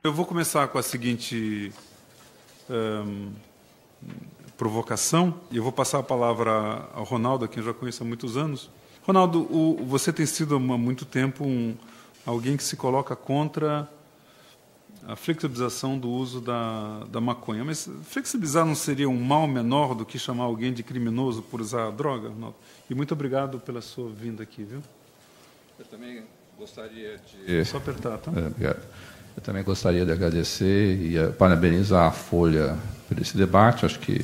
Eu vou começar com a seguinte provocação, e eu vou passar a palavra ao Ronaldo, a quem eu já conheço há muitos anos. Ronaldo, você tem sido há muito tempo alguém que se coloca contra a flexibilização do uso da maconha. Mas flexibilizar não seria um mal menor do que chamar alguém de criminoso por usar a droga, Ronaldo? E muito obrigado pela sua vinda aqui, viu? Eu também gostaria de... Só apertar, tá? Obrigado. Eu também gostaria de agradecer e parabenizar a Folha por esse debate. Acho que,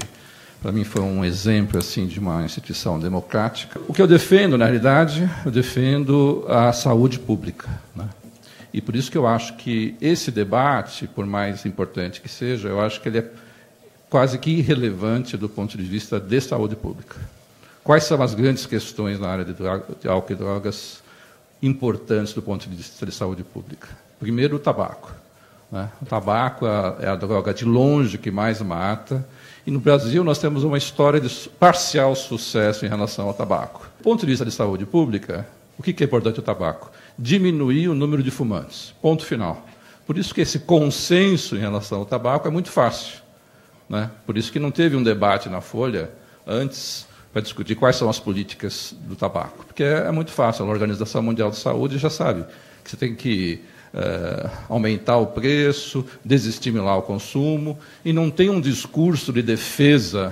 para mim, foi um exemplo assim, de uma instituição democrática. O que eu defendo, na realidade, eu defendo a saúde pública, né? E por isso que eu acho que esse debate, por mais importante que seja, eu acho que ele é quase que irrelevante do ponto de vista de saúde pública. Quais são as grandes questões na área de álcool e drogas importantes do ponto de vista de saúde pública? Primeiro, o tabaco, né? O tabaco é a droga de longe que mais mata, e no Brasil nós temos uma história de parcial sucesso em relação ao tabaco. Do ponto de vista de saúde pública, o que é importante o tabaco? Diminuir o número de fumantes, ponto final. Por isso que esse consenso em relação ao tabaco é muito fácil, né? Por isso que não teve um debate na Folha antes para discutir quais são as políticas do tabaco, porque é muito fácil. A Organização Mundial de Saúde já sabe que você tem que aumentar o preço, desestimular o consumo, e não tem um discurso de defesa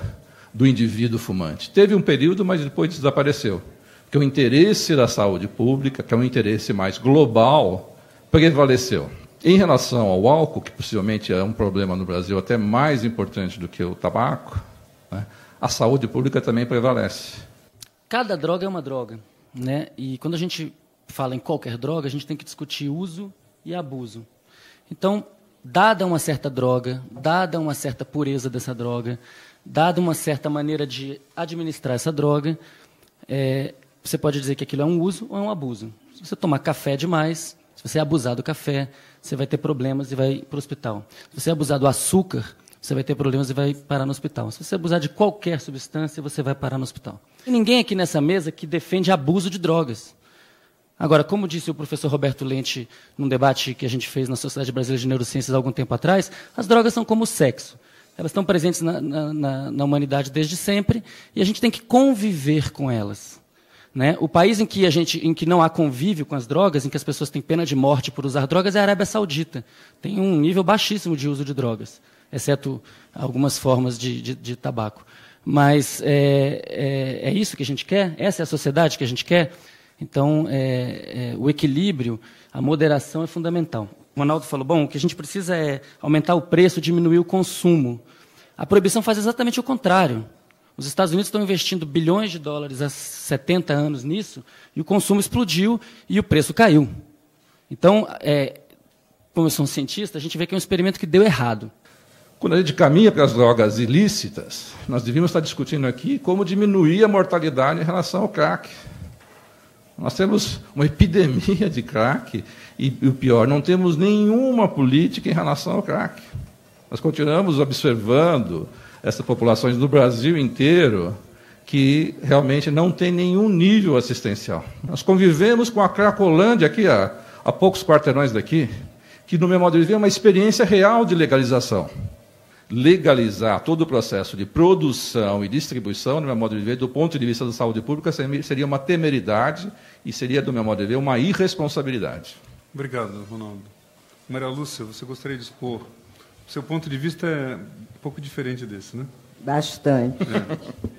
do indivíduo fumante. Teve um período, mas depois desapareceu. Porque o interesse da saúde pública, que é um interesse mais global, prevaleceu. Em relação ao álcool, que possivelmente é um problema no Brasil até mais importante do que o tabaco, né, a saúde pública também prevalece. Cada droga é uma droga, né? E quando a gente fala em qualquer droga, a gente tem que discutir uso e abuso. Então, dada uma certa droga, dada uma certa pureza dessa droga, dada uma certa maneira de administrar essa droga, você pode dizer que aquilo é um uso ou é um abuso. Se você tomar café demais, se você abusar do café, você vai ter problemas e vai para o hospital. Se você abusar do açúcar, você vai ter problemas e vai parar no hospital. Se você abusar de qualquer substância, você vai parar no hospital. E ninguém aqui nessa mesa que defende abuso de drogas. Agora, como disse o professor Roberto Lente num debate que a gente fez na Sociedade Brasileira de Neurociências há algum tempo atrás, as drogas são como o sexo. Elas estão presentes na humanidade desde sempre e a gente tem que conviver com elas, né? O país em que não há convívio com as drogas, em que as pessoas têm pena de morte por usar drogas, é a Arábia Saudita. Tem um nível baixíssimo de uso de drogas, exceto algumas formas de tabaco. Mas é isso que a gente quer? Essa é a sociedade que a gente quer? Então, o equilíbrio, a moderação é fundamental. O Ronaldo falou, bom, o que a gente precisa é aumentar o preço, diminuir o consumo. A proibição faz exatamente o contrário. Os Estados Unidos estão investindo bilhões de dólares há 70 anos nisso, e o consumo explodiu e o preço caiu. Então, como eu sou um cientista, a gente vê que é um experimento que deu errado. Quando a gente caminha para as drogas ilícitas, nós devíamos estar discutindo aqui como diminuir a mortalidade em relação ao crack. Nós temos uma epidemia de crack e o pior, não temos nenhuma política em relação ao crack. Nós continuamos observando essas populações do Brasil inteiro que realmente não tem nenhum nível assistencial. Nós convivemos com a Cracolândia aqui a poucos quarteirões daqui, que, no meu modo de ver, é uma experiência real de legalização. Legalizar todo o processo de produção e distribuição, no meu modo de ver, do ponto de vista da saúde pública, seria uma temeridade e seria, do meu modo de ver, uma irresponsabilidade. Obrigado, Ronaldo. Maria Lúcia, você gostaria de expor? O seu ponto de vista é um pouco diferente desse, né? Bastante.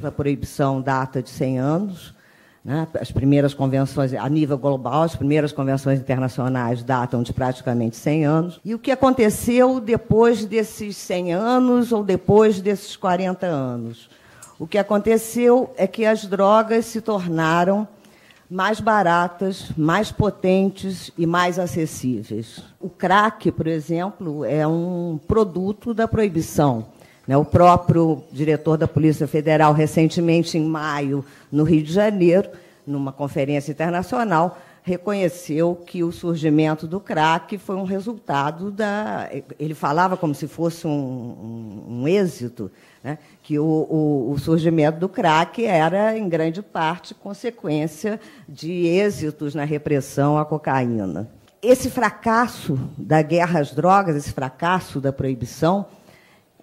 A proibição data de 100 anos. Né? As primeiras convenções, a nível global, as primeiras convenções internacionais datam de praticamente 100 anos. E o que aconteceu depois desses 100 anos ou depois desses 40 anos? O que aconteceu é que as drogas se tornaram mais baratas, mais potentes e mais acessíveis. O crack, por exemplo, é um produto da proibição. O próprio diretor da Polícia Federal, recentemente, em maio, no Rio de Janeiro, numa conferência internacional, reconheceu que o surgimento do crack foi um resultado da... Ele falava como se fosse um êxito, né? Que o surgimento do crack era, em grande parte, consequência de êxitos na repressão à cocaína. esse fracasso da guerra às drogas, esse fracasso da proibição,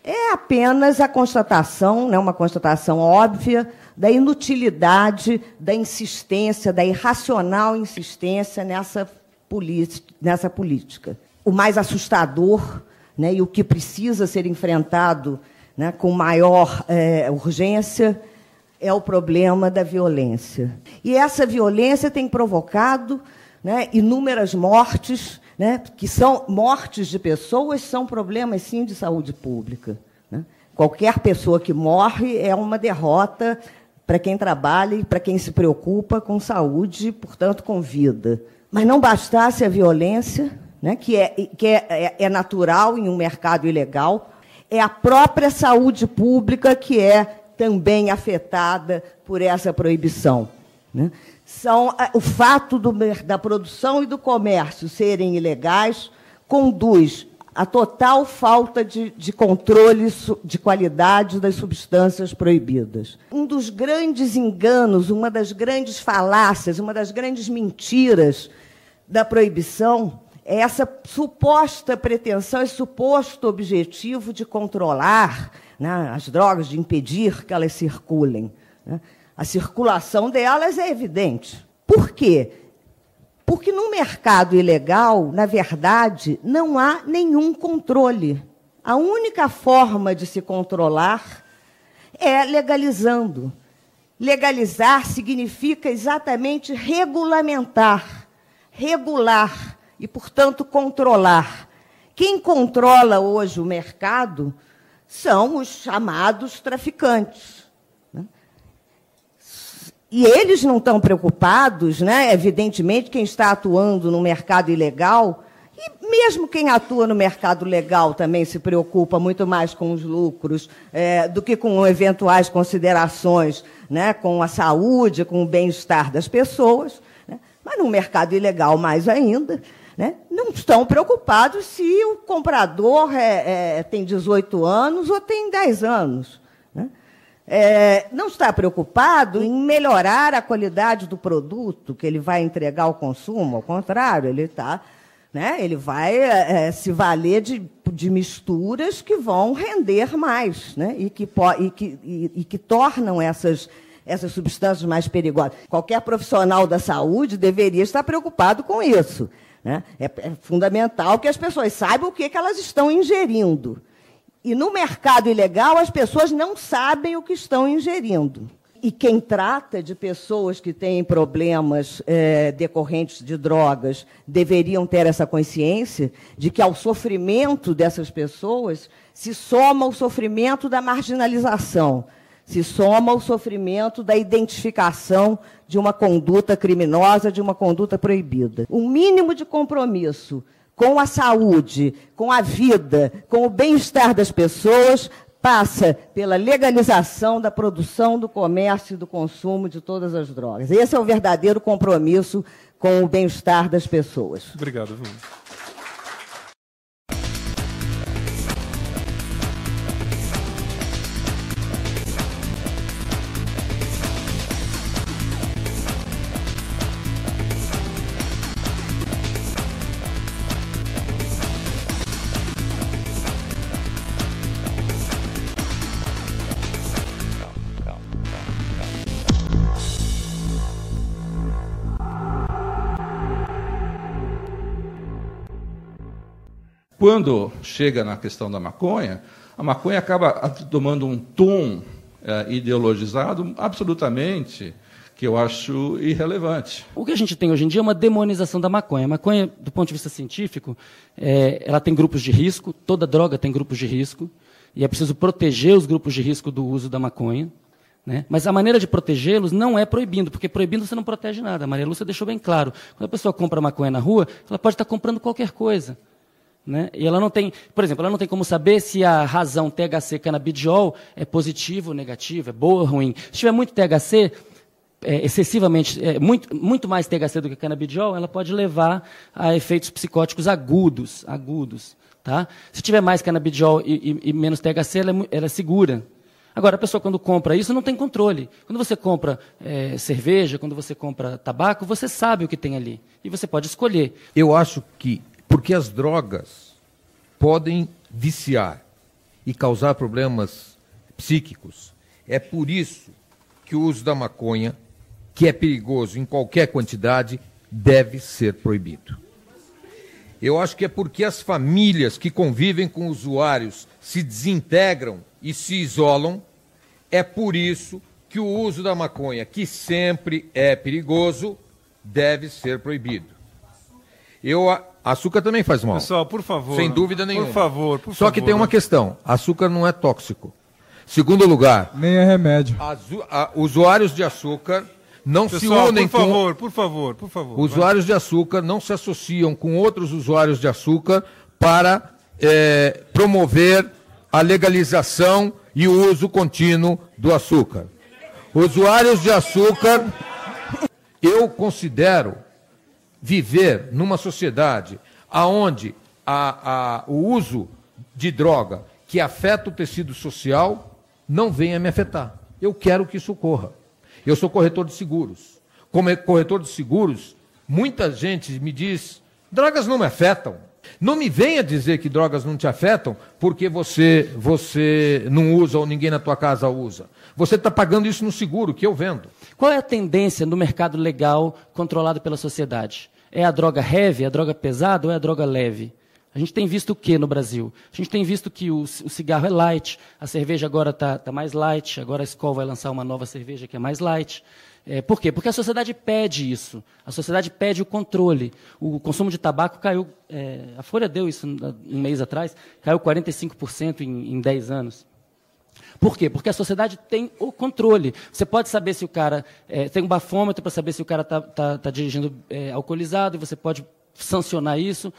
é apenas a constatação, né, uma constatação óbvia, da inutilidade, da insistência, da irracional insistência nessa política. O mais assustador, né, e o que precisa ser enfrentado, né, com maior urgência é o problema da violência. E essa violência tem provocado, né, inúmeras mortes, né, que são mortes de pessoas, são problemas, sim, de saúde pública. Né? Qualquer pessoa que morre é uma derrota para quem trabalha e para quem se preocupa com saúde, portanto, com vida. Mas não bastasse a violência, né, que é natural em um mercado ilegal, é a própria saúde pública que é também afetada por essa proibição. Né? O fato da produção e do comércio serem ilegais conduz à total falta de controle de qualidade das substâncias proibidas. Um dos grandes enganos, uma das grandes falácias, uma das grandes mentiras da proibição é essa suposta pretensão, esse suposto objetivo de controlar, né, as drogas, de impedir que elas circulem. Né? A circulação delas é evidente. Por quê? Porque no mercado ilegal, na verdade, não há nenhum controle. A única forma de se controlar é legalizando. Legalizar significa exatamente regulamentar, regular e, portanto, controlar. Quem controla hoje o mercado são os chamados traficantes. E eles não estão preocupados, né? Evidentemente, quem está atuando no mercado ilegal, e mesmo quem atua no mercado legal também se preocupa muito mais com os lucros do que com eventuais considerações, né? Com a saúde, com o bem-estar das pessoas. Né? Mas no mercado ilegal, mais ainda, né? Não estão preocupados se o comprador tem 18 anos ou tem 10 anos. Né? Não está preocupado em melhorar a qualidade do produto que ele vai entregar ao consumo, ao contrário, ele vai se valer de misturas que vão render mais, né? e que tornam essas substâncias mais perigosas. Qualquer profissional da saúde deveria estar preocupado com isso. Né? É fundamental que as pessoas saibam o que elas estão ingerindo. E no mercado ilegal, as pessoas não sabem o que estão ingerindo. E quem trata de pessoas que têm problemas decorrentes de drogas deveriam ter essa consciência de que ao sofrimento dessas pessoas se soma o sofrimento da marginalização, se soma o sofrimento da identificação de uma conduta criminosa, de uma conduta proibida. Um mínimo de compromisso com a saúde, com a vida, com o bem-estar das pessoas, passa pela legalização da produção, do comércio e do consumo de todas as drogas. Esse é o verdadeiro compromisso com o bem-estar das pessoas. Obrigado, João. Quando chega na questão da maconha, a maconha acaba tomando um tom ideologizado absolutamente que eu acho irrelevante. O que a gente tem hoje em dia é uma demonização da maconha. A maconha, do ponto de vista científico, ela tem grupos de risco, toda droga tem grupos de risco, e é preciso proteger os grupos de risco do uso da maconha. Né? Mas a maneira de protegê-los não é proibindo, porque proibindo você não protege nada. A Maria Lúcia deixou bem claro. Quando a pessoa compra maconha na rua, ela pode estar comprando qualquer coisa. Né? E ela não tem, por exemplo, ela não tem como saber se a razão THC canabidiol é positiva ou negativa, é boa ou ruim. Se tiver muito THC, excessivamente, muito mais THC do que canabidiol, ela pode levar a efeitos psicóticos agudos. Tá? Se tiver mais canabidiol e menos THC, ela é segura. Agora, a pessoa, quando compra isso, não tem controle. Quando você compra cerveja, quando você compra tabaco, você sabe o que tem ali. E você pode escolher. Eu acho que, porque as drogas podem viciar e causar problemas psíquicos, é por isso que o uso da maconha, que é perigoso em qualquer quantidade, deve ser proibido. Eu acho que é porque as famílias que convivem com usuários se desintegram e se isolam, é por isso que o uso da maconha, que sempre é perigoso, deve ser proibido. Açúcar também faz mal. Pessoal, por favor. Sem dúvida nenhuma. Por favor. Só que tem uma questão, açúcar não é tóxico. Segundo lugar, nem é remédio. Usuários de açúcar não se unem por favor. Usuários de açúcar não se associam com outros usuários de açúcar para promover a legalização e o uso contínuo do açúcar. Usuários de açúcar, eu considero viver numa sociedade onde o uso de droga que afeta o tecido social não venha me afetar. Eu quero que isso ocorra. Eu sou corretor de seguros. Como corretor de seguros, muita gente me diz, drogas não me afetam. Não me venha dizer que drogas não te afetam porque você não usa ou ninguém na tua casa usa. Você está pagando isso no seguro que eu vendo. Qual é a tendência no mercado legal controlado pela sociedade? É a droga heavy, a droga pesada ou é a droga leve? A gente tem visto o que no Brasil? A gente tem visto que o cigarro é light, a cerveja agora está mais light, agora a Skol vai lançar uma nova cerveja que é mais light. Por quê? Porque a sociedade pede isso. A sociedade pede o controle. O consumo de tabaco caiu, a Folha deu isso um mês atrás, caiu 45% em 10 anos. Por quê? Porque a sociedade tem o controle. Você pode saber se o cara tem um bafômetro para saber se o cara está dirigindo alcoolizado, e você pode sancionar isso.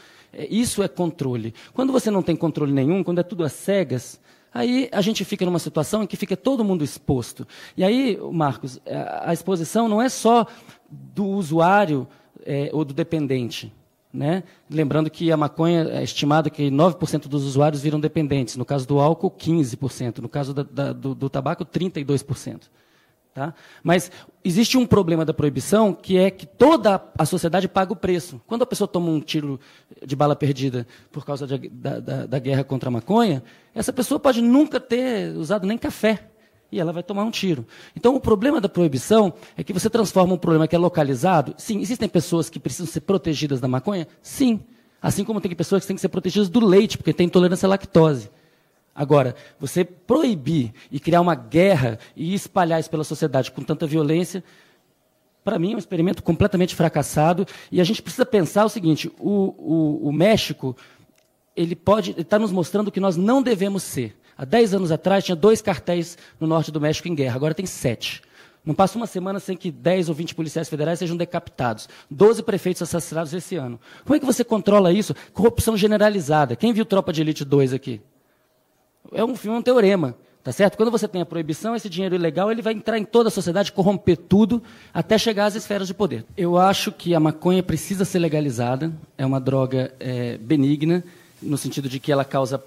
Isso é controle. Quando você não tem controle nenhum, quando é tudo às cegas, aí a gente fica numa situação em que fica todo mundo exposto. E aí, Marcos, a exposição não é só do usuário ou do dependente. Né? Lembrando que a maconha é estimado que 9% dos usuários viram dependentes. No caso do álcool, 15%. No caso do tabaco, 32%. Tá? Mas existe um problema da proibição, que é que toda a sociedade paga o preço. Quando a pessoa toma um tiro de bala perdida por causa da guerra contra a maconha, essa pessoa pode nunca ter usado nem café, e ela vai tomar um tiro. Então, o problema da proibição é que você transforma um problema que é localizado. Sim, existem pessoas que precisam ser protegidas da maconha? Sim. Assim como tem pessoas que têm que ser protegidas do leite, porque tem intolerância à lactose. Agora, você proibir e criar uma guerra e espalhar isso pela sociedade com tanta violência, para mim é um experimento completamente fracassado. E a gente precisa pensar o seguinte, o México ele está nos mostrando que nós não devemos ser. Há 10 anos atrás, tinha 2 cartéis no norte do México em guerra, agora tem 7. Não passa uma semana sem que 10 ou 20 policiais federais sejam decapitados. 12 prefeitos assassinados esse ano. Como é que você controla isso? Corrupção generalizada. Quem viu Tropa de Elite 2 aqui? É um filme, um teorema, tá certo? Quando você tem a proibição, esse dinheiro ilegal ele vai entrar em toda a sociedade, corromper tudo, até chegar às esferas de poder. Eu acho que a maconha precisa ser legalizada, é uma droga benigna, no sentido de que ela causa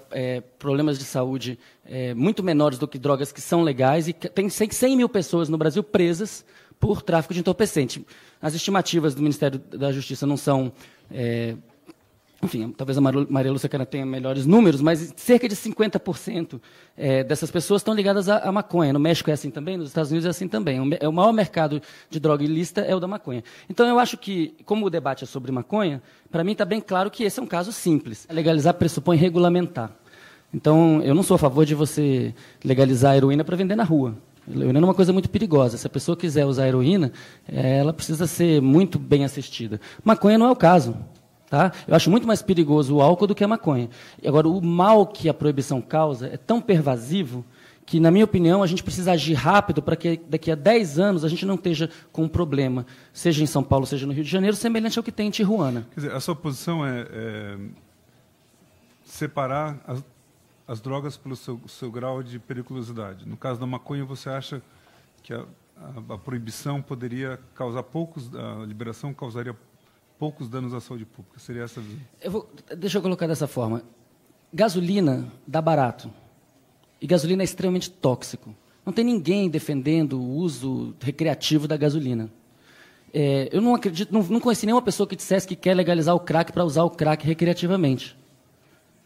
problemas de saúde muito menores do que drogas que são legais, e tem 100 mil pessoas no Brasil presas por tráfico de entorpecente. As estimativas do Ministério da Justiça não são... enfim, talvez a Maria Lúcia Cara tenha melhores números, mas cerca de 50% dessas pessoas estão ligadas à maconha. No México é assim também, nos Estados Unidos é assim também. O maior mercado de droga ilícita é o da maconha. Então, eu acho que, como o debate é sobre maconha, para mim está bem claro que esse é um caso simples. Legalizar pressupõe regulamentar. Então, eu não sou a favor de você legalizar a heroína para vender na rua. A heroína é uma coisa muito perigosa. Se a pessoa quiser usar a heroína, ela precisa ser muito bem assistida. Maconha não é o caso. Tá? Eu acho muito mais perigoso o álcool do que a maconha. E agora, o mal que a proibição causa é tão pervasivo que, na minha opinião, a gente precisa agir rápido para que daqui a 10 anos a gente não esteja com um problema, seja em São Paulo, seja no Rio de Janeiro, semelhante ao que tem em Tijuana. Quer dizer, a sua posição é separar as drogas pelo seu grau de periculosidade. No caso da maconha, você acha que a proibição poderia causar a liberação causaria poucos danos à saúde pública? Seria essa a visão? Deixa eu colocar dessa forma. Gasolina dá barato. E gasolina é extremamente tóxico. Não tem ninguém defendendo o uso recreativo da gasolina. Eu não acredito, não conheci nenhuma pessoa que dissesse que quer legalizar o crack para usar o crack recreativamente.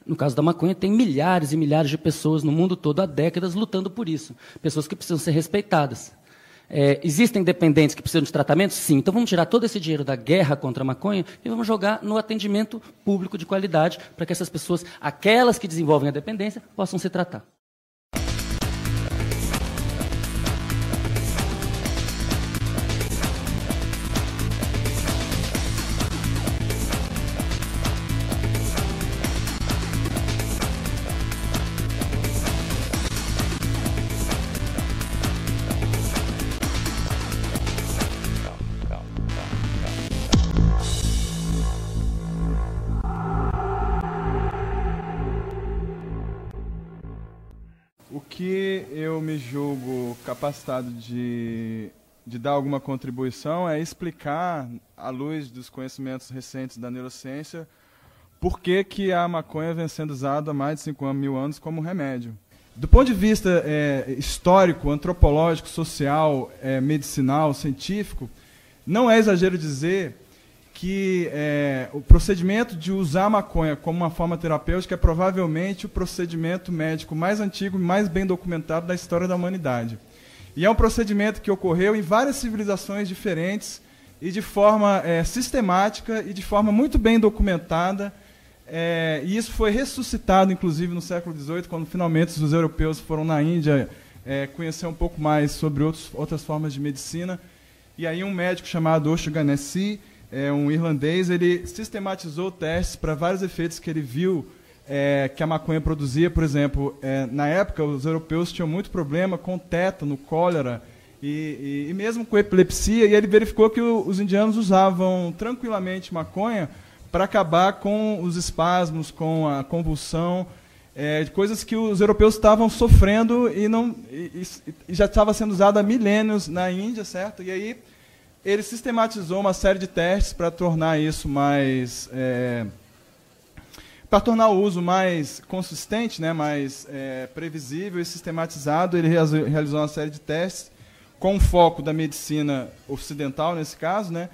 No caso da maconha, tem milhares e milhares de pessoas no mundo todo há décadas lutando por isso. Pessoas que precisam ser respeitadas. Existem dependentes que precisam de tratamento? Sim. Então vamos tirar todo esse dinheiro da guerra contra a maconha e vamos jogar no atendimento público de qualidade para que essas pessoas, aquelas que desenvolvem a dependência, possam se tratar. O que eu me julgo capacitado de dar alguma contribuição é explicar, à luz dos conhecimentos recentes da neurociência, por que a maconha vem sendo usada há mais de 5 mil anos como remédio. Do ponto de vista histórico, antropológico, social, medicinal, científico, não é exagero dizer que o procedimento de usar a maconha como uma forma terapêutica é provavelmente o procedimento médico mais antigo e mais bem documentado da história da humanidade. E é um procedimento que ocorreu em várias civilizações diferentes e de forma sistemática e de forma muito bem documentada. E isso foi ressuscitado, inclusive, no século XVIII, quando finalmente os europeus foram na Índia conhecer um pouco mais sobre outras formas de medicina. E aí um médico chamado O'Shaughnessy, um irlandês, ele sistematizou testes para vários efeitos que ele viu que a maconha produzia. Por exemplo, na época, os europeus tinham muito problema com tétano, cólera e mesmo com epilepsia, e ele verificou que os indianos usavam tranquilamente maconha para acabar com os espasmos, com a convulsão, coisas que os europeus estavam sofrendo e já estava sendo usado há milênios na Índia, certo? E aí ele sistematizou uma série de testes para tornar isso mais... para tornar o uso mais consistente, né, mais previsível e sistematizado. Ele realizou uma série de testes com o foco da medicina ocidental, nesse caso, né?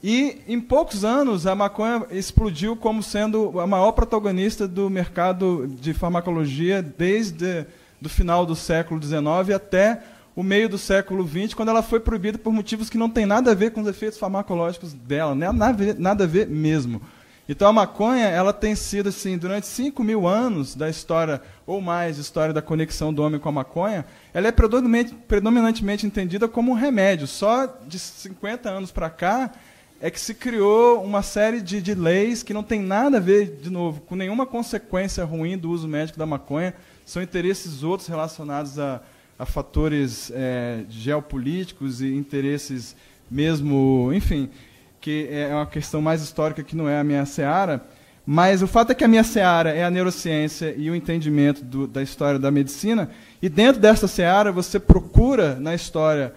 E, em poucos anos, a maconha explodiu como sendo a maior protagonista do mercado de farmacologia desde o final do século XIX até o meio do século XX, quando ela foi proibida por motivos que não tem nada a ver com os efeitos farmacológicos dela, né? Nada a ver mesmo. Então, a maconha ela tem sido, assim, durante 5 mil anos da história, ou mais, história da conexão do homem com a maconha, ela é predominantemente entendida como um remédio. Só de 50 anos para cá é que se criou uma série de leis que não tem nada a ver, de novo, com nenhuma consequência ruim do uso médico da maconha. São interesses outros relacionados a fatores geopolíticos e interesses mesmo, enfim, que é uma questão mais histórica que não é a minha seara, mas o fato é que a minha seara é a neurociência e o entendimento da história da medicina, e dentro dessa seara você procura na história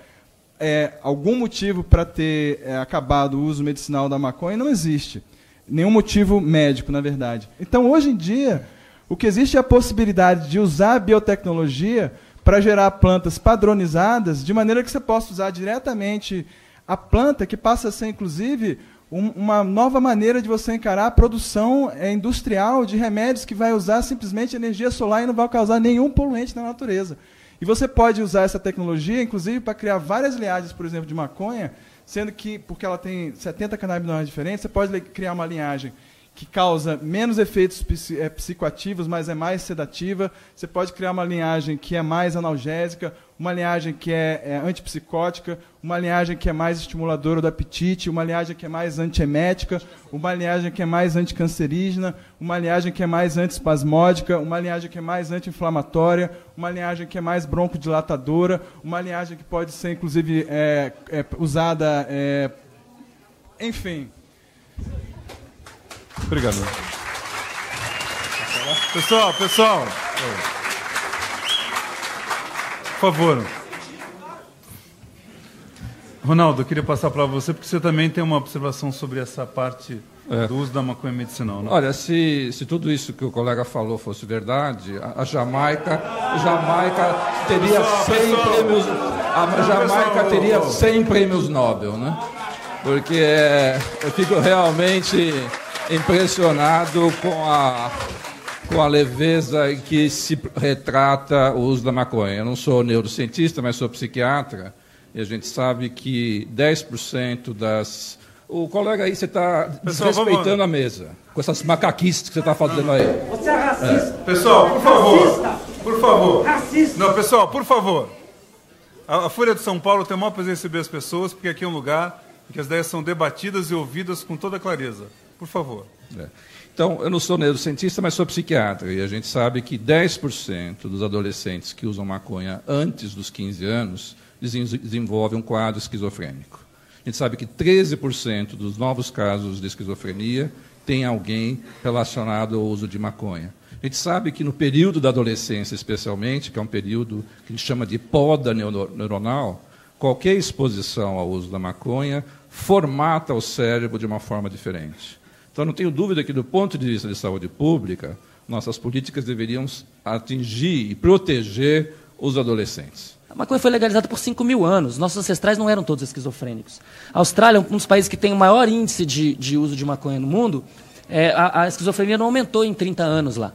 algum motivo para ter acabado o uso medicinal da maconha, e não existe. Nenhum motivo médico, na verdade. Então, hoje em dia, o que existe é a possibilidade de usar a biotecnologia para gerar plantas padronizadas, de maneira que você possa usar diretamente a planta, que passa a ser, inclusive, uma nova maneira de você encarar a produção industrial de remédios que vai usar simplesmente energia solar e não vai causar nenhum poluente na natureza. E você pode usar essa tecnologia, inclusive, para criar várias linhagens, por exemplo, de maconha, sendo que, porque ela tem 70 canabinoides diferentes, você pode criar uma linhagem que causa menos efeitos psicoativos, mas é mais sedativa. Você pode criar uma linhagem que é mais analgésica, uma linhagem que é antipsicótica, uma linhagem que é mais estimuladora do apetite, uma linhagem que é mais antiemética, uma linhagem que é mais anticancerígena, uma linhagem que é mais antiespasmódica, uma linhagem que é mais anti-inflamatória, uma linhagem que é mais broncodilatadora, uma linhagem que pode ser, inclusive, usada... enfim... Obrigado. Pessoal, por favor. Ronaldo, eu queria passar para você, porque você também tem uma observação sobre essa parte do uso da maconha medicinal. Né? Olha, se tudo isso que o colega falou fosse verdade, a Jamaica teria 100 prêmios. A Jamaica teria 100 prêmios Nobel, né? Porque eu fico realmente impressionado com a leveza em que se retrata o uso da maconha. Eu não sou neurocientista, mas sou psiquiatra, e a gente sabe que 10% das... O colega aí, você está desrespeitando a mesa, com essas macaquices que você está fazendo aí. Você é racista. Pessoal, por favor. Por favor. Racista. Não, pessoal, por favor. A Folha de São Paulo tem o maior prazer em receber as pessoas, porque aqui é um lugar em que as ideias são debatidas e ouvidas com toda clareza. Por favor. Então, eu não sou neurocientista, mas sou psiquiatra, e a gente sabe que 10% dos adolescentes que usam maconha antes dos 15 anos desenvolvem um quadro esquizofrênico. A gente sabe que 13% dos novos casos de esquizofrenia tem alguém relacionado ao uso de maconha. A gente sabe que no período da adolescência, especialmente, que é um período que a gente chama de poda neuronal, qualquer exposição ao uso da maconha formata o cérebro de uma forma diferente. Então, não tenho dúvida que, do ponto de vista de saúde pública, nossas políticas deveriam atingir e proteger os adolescentes. A maconha foi legalizada por 5.000 anos. Nossos ancestrais não eram todos esquizofrênicos. A Austrália, um dos países que tem o maior índice de uso de maconha no mundo, a esquizofrenia não aumentou em 30 anos lá.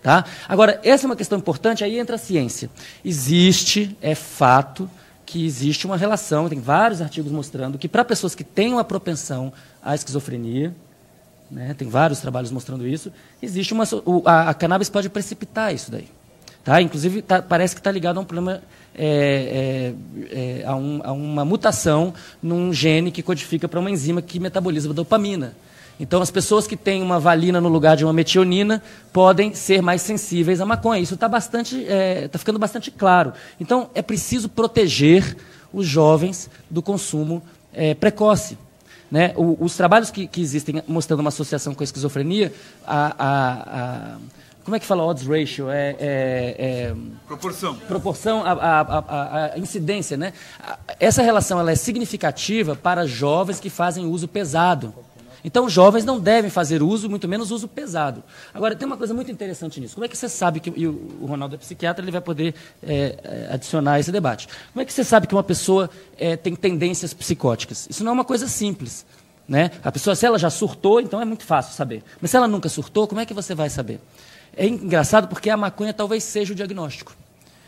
Tá? Agora, essa é uma questão importante, aí entra a ciência. É fato que existe uma relação, tem vários artigos mostrando que para pessoas que têm uma propensão à esquizofrenia, né, tem vários trabalhos mostrando isso, existe a cannabis pode precipitar isso daí. Tá? Inclusive, parece que está ligado a um problema, a uma mutação num gene que codifica para uma enzima que metaboliza a dopamina. Então, as pessoas que têm uma valina no lugar de uma metionina podem ser mais sensíveis à maconha. Isso está ficando bastante claro. Então, é preciso proteger os jovens do consumo precoce. Né? Os trabalhos que existem mostrando uma associação com a esquizofrenia, como é que fala odds ratio? Proporção à incidência. Né? Essa relação ela é significativa para jovens que fazem uso pesado. Então, jovens não devem fazer uso, muito menos uso pesado. Agora, tem uma coisa muito interessante nisso. Como é que você sabe e o Ronaldo é psiquiatra, ele vai poder adicionar esse debate. Como é que você sabe que uma pessoa tem tendências psicóticas? Isso não é uma coisa simples. Né? A pessoa, se ela já surtou, então é muito fácil saber. Mas se ela nunca surtou, como é que você vai saber? É engraçado porque a maconha talvez seja o diagnóstico.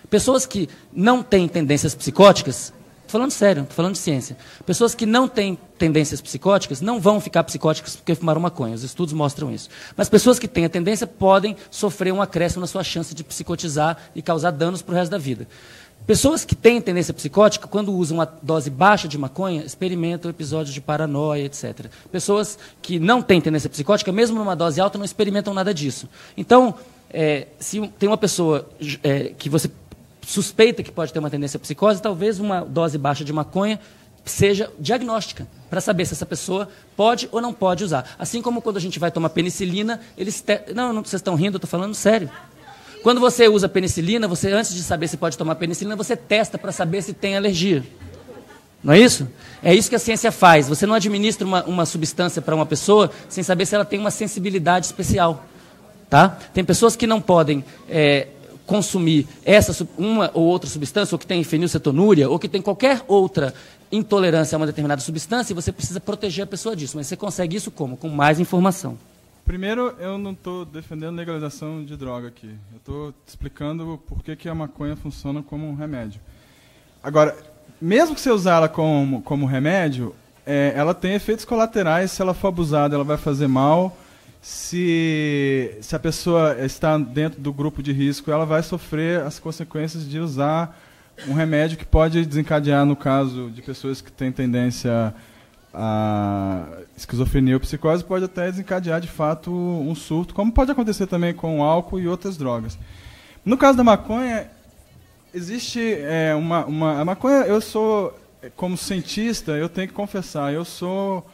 Pessoas que não têm tendências psicóticas... Estou falando sério, estou falando de ciência. Pessoas que não têm tendências psicóticas não vão ficar psicóticas porque fumaram maconha. Os estudos mostram isso. Mas pessoas que têm a tendência podem sofrer um acréscimo na sua chance de psicotizar e causar danos para o resto da vida. Pessoas que têm tendência psicótica, quando usam uma dose baixa de maconha, experimentam episódios de paranoia, etc. Pessoas que não têm tendência psicótica, mesmo numa dose alta, não experimentam nada disso. Então, se tem uma pessoa que você suspeita que pode ter uma tendência à psicose, talvez uma dose baixa de maconha seja diagnóstica, para saber se essa pessoa pode ou não pode usar. Assim como quando a gente vai tomar penicilina, não, vocês estão rindo, eu estou falando sério. Quando você usa penicilina, você, antes de saber se pode tomar penicilina, você testa para saber se tem alergia. Não é isso? É isso que a ciência faz. Você não administra uma substância para uma pessoa sem saber se ela tem uma sensibilidade especial. Tá? Tem pessoas que não podem... consumir uma ou outra substância, ou que tem fenilcetonúria, ou que tem qualquer outra intolerância a uma determinada substância, e você precisa proteger a pessoa disso. Mas você consegue isso como? Com mais informação. Primeiro, eu não estou defendendo legalização de droga aqui. Eu estou explicando por que a maconha funciona como um remédio. Agora, mesmo que você usar ela como remédio, ela tem efeitos colaterais. Se ela for abusada, ela vai fazer mal. Se a pessoa está dentro do grupo de risco, ela vai sofrer as consequências de usar um remédio que pode desencadear, no caso de pessoas que têm tendência a esquizofrenia ou psicose, pode até desencadear, de fato, um surto, como pode acontecer também com o álcool e outras drogas. No caso da maconha, existe a maconha, eu sou, como cientista, eu tenho que confessar, eu sou...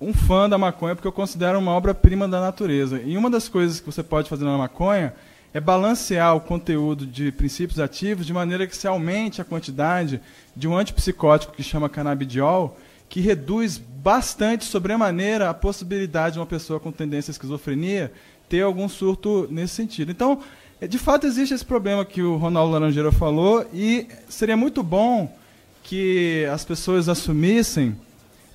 um fã da maconha porque eu considero uma obra-prima da natureza. E uma das coisas que você pode fazer na maconha é balancear o conteúdo de princípios ativos de maneira que se aumente a quantidade de um antipsicótico que chama canabidiol, que reduz bastante, sobremaneira, a possibilidade de uma pessoa com tendência à esquizofrenia ter algum surto nesse sentido. Então, de fato, existe esse problema que o Ronaldo Laranjeira falou, e seria muito bom que as pessoas assumissem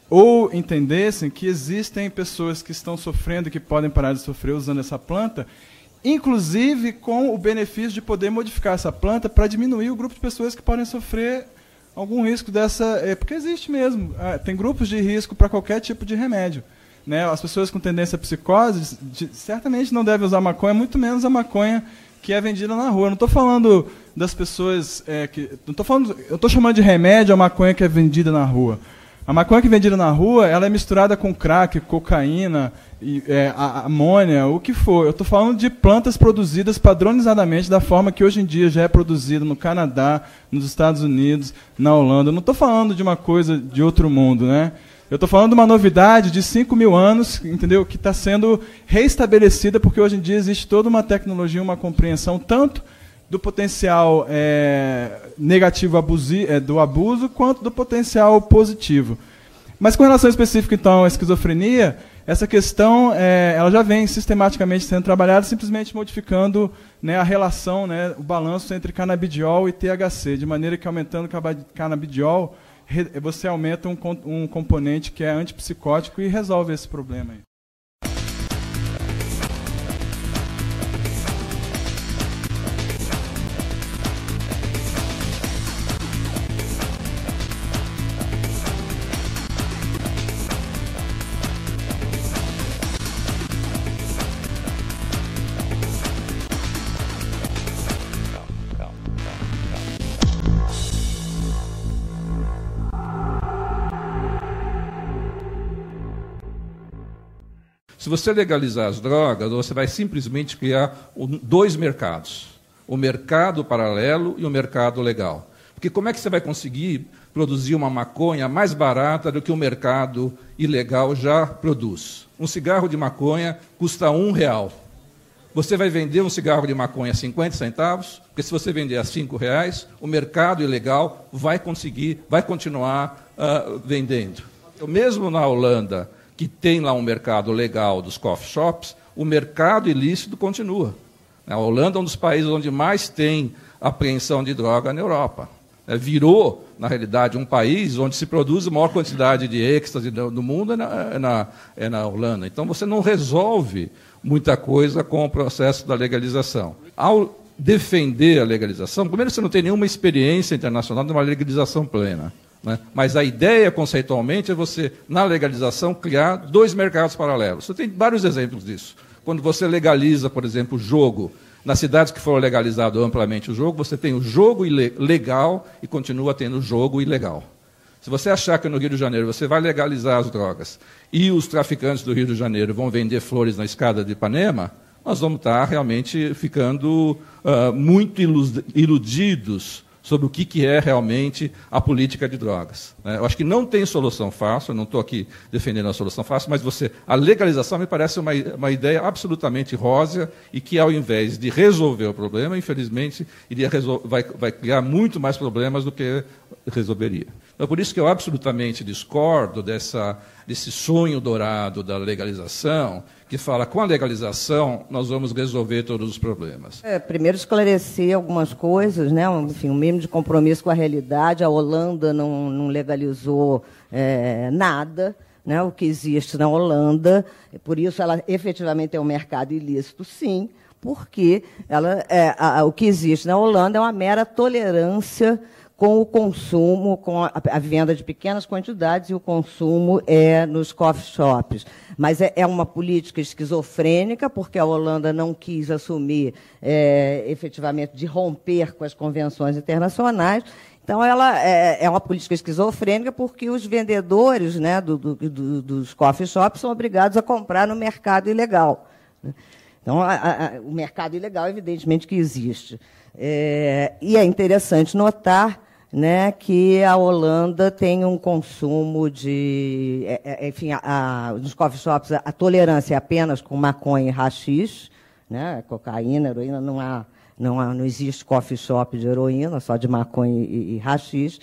ou entendessem que existem pessoas que estão sofrendo e que podem parar de sofrer usando essa planta, inclusive com o benefício de poder modificar essa planta para diminuir o grupo de pessoas que podem sofrer algum risco dessa... porque existe mesmo. Tem grupos de risco para qualquer tipo de remédio. Né? As pessoas com tendência à psicose certamente não devem usar maconha, muito menos a maconha que é vendida na rua. Eu não estou falando das pessoas... eu estou chamando de remédio a maconha que é vendida na rua. A maconha que é vendida na rua, ela é misturada com crack, cocaína, amônia, o que for. Eu estou falando de plantas produzidas padronizadamente da forma que hoje em dia já é produzida no Canadá, nos Estados Unidos, na Holanda. Eu não estou falando de uma coisa de outro mundo, né? Eu estou falando de uma novidade de 5.000 anos, entendeu? Que está sendo reestabelecida porque hoje em dia existe toda uma tecnologia, uma compreensão tanto do potencial negativo do abuso, quanto do potencial positivo. Mas com relação específica, então, à esquizofrenia, essa questão ela já vem sistematicamente sendo trabalhada, simplesmente modificando, né, a relação, né, o balanço entre canabidiol e THC, de maneira que, aumentando o canabidiol, você aumenta um componente que é antipsicótico e resolve esse problema aí. Se você legalizar as drogas, você vai simplesmente criar dois mercados. O mercado paralelo e o mercado legal. Porque como é que você vai conseguir produzir uma maconha mais barata do que o mercado ilegal já produz? Um cigarro de maconha custa R$1. Você vai vender um cigarro de maconha a 50 centavos, porque se você vender a R$5, o mercado ilegal vai continuar vendendo. Mesmo na Holanda, que tem lá um mercado legal dos coffee shops, o mercado ilícito continua. A Holanda é um dos países onde mais tem apreensão de droga na Europa. Virou, na realidade, um país onde se produz a maior quantidade de êxtase do mundo é na Holanda. Então, você não resolve muita coisa com o processo da legalização. Ao defender a legalização, primeiro, você não tem nenhuma experiência internacional de uma legalização plena. Né? Mas a ideia, conceitualmente, é você, na legalização, criar dois mercados paralelos. Você tem vários exemplos disso. Quando você legaliza, por exemplo, o jogo, nas cidades que foram legalizado amplamente o jogo, você tem o jogo legal e continua tendo o jogo ilegal. Se você achar que no Rio de Janeiro você vai legalizar as drogas e os traficantes do Rio de Janeiro vão vender flores na escada de Ipanema, nós vamos estar realmente ficando muito iludidos sobre o que é realmente a política de drogas. Eu acho que não tem solução fácil, eu não estou aqui defendendo a solução fácil, mas a legalização me parece uma ideia absolutamente rósea e que, ao invés de resolver o problema, infelizmente, vai criar muito mais problemas do que resolveria. Então, por isso que eu absolutamente discordo desse sonho dourado da legalização, que fala, com a legalização, nós vamos resolver todos os problemas. Primeiro, esclarecer algumas coisas, né? Enfim, um mínimo de compromisso com a realidade. A Holanda não legalizou nada, né? O que existe na Holanda. Por isso, ela efetivamente é um mercado ilícito, sim, porque o que existe na Holanda é uma mera tolerância com o consumo, com a venda de pequenas quantidades, e o consumo nos coffee shops. Mas é uma política esquizofrênica, porque a Holanda não quis assumir efetivamente de romper com as convenções internacionais. Então, ela é uma política esquizofrênica porque os vendedores, né, dos coffee shops são obrigados a comprar no mercado ilegal. Então, o mercado ilegal, evidentemente, que existe. E é interessante notar, né, que a Holanda tem um consumo de... enfim, nos coffee shops, a tolerância é apenas com maconha e haxixe, né, cocaína, heroína, não existe coffee shop de heroína, só de maconha e haxixe.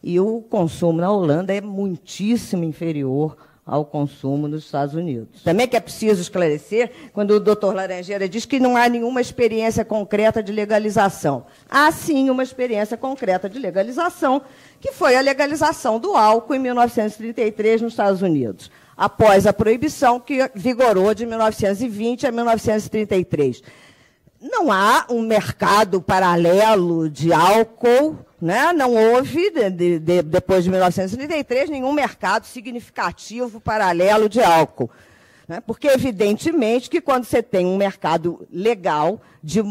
e o consumo na Holanda é muitíssimo inferior ao consumo nos Estados Unidos. Também que é preciso esclarecer, quando o doutor Laranjeira diz que não há nenhuma experiência concreta de legalização. Há, sim, uma experiência concreta de legalização, que foi a legalização do álcool em 1933 nos Estados Unidos, após a proibição que vigorou de 1920 a 1933. Não há um mercado paralelo de álcool, né? Não houve, depois de 1933, nenhum mercado significativo paralelo de álcool. Né? Porque, evidentemente, que quando você tem um mercado legal de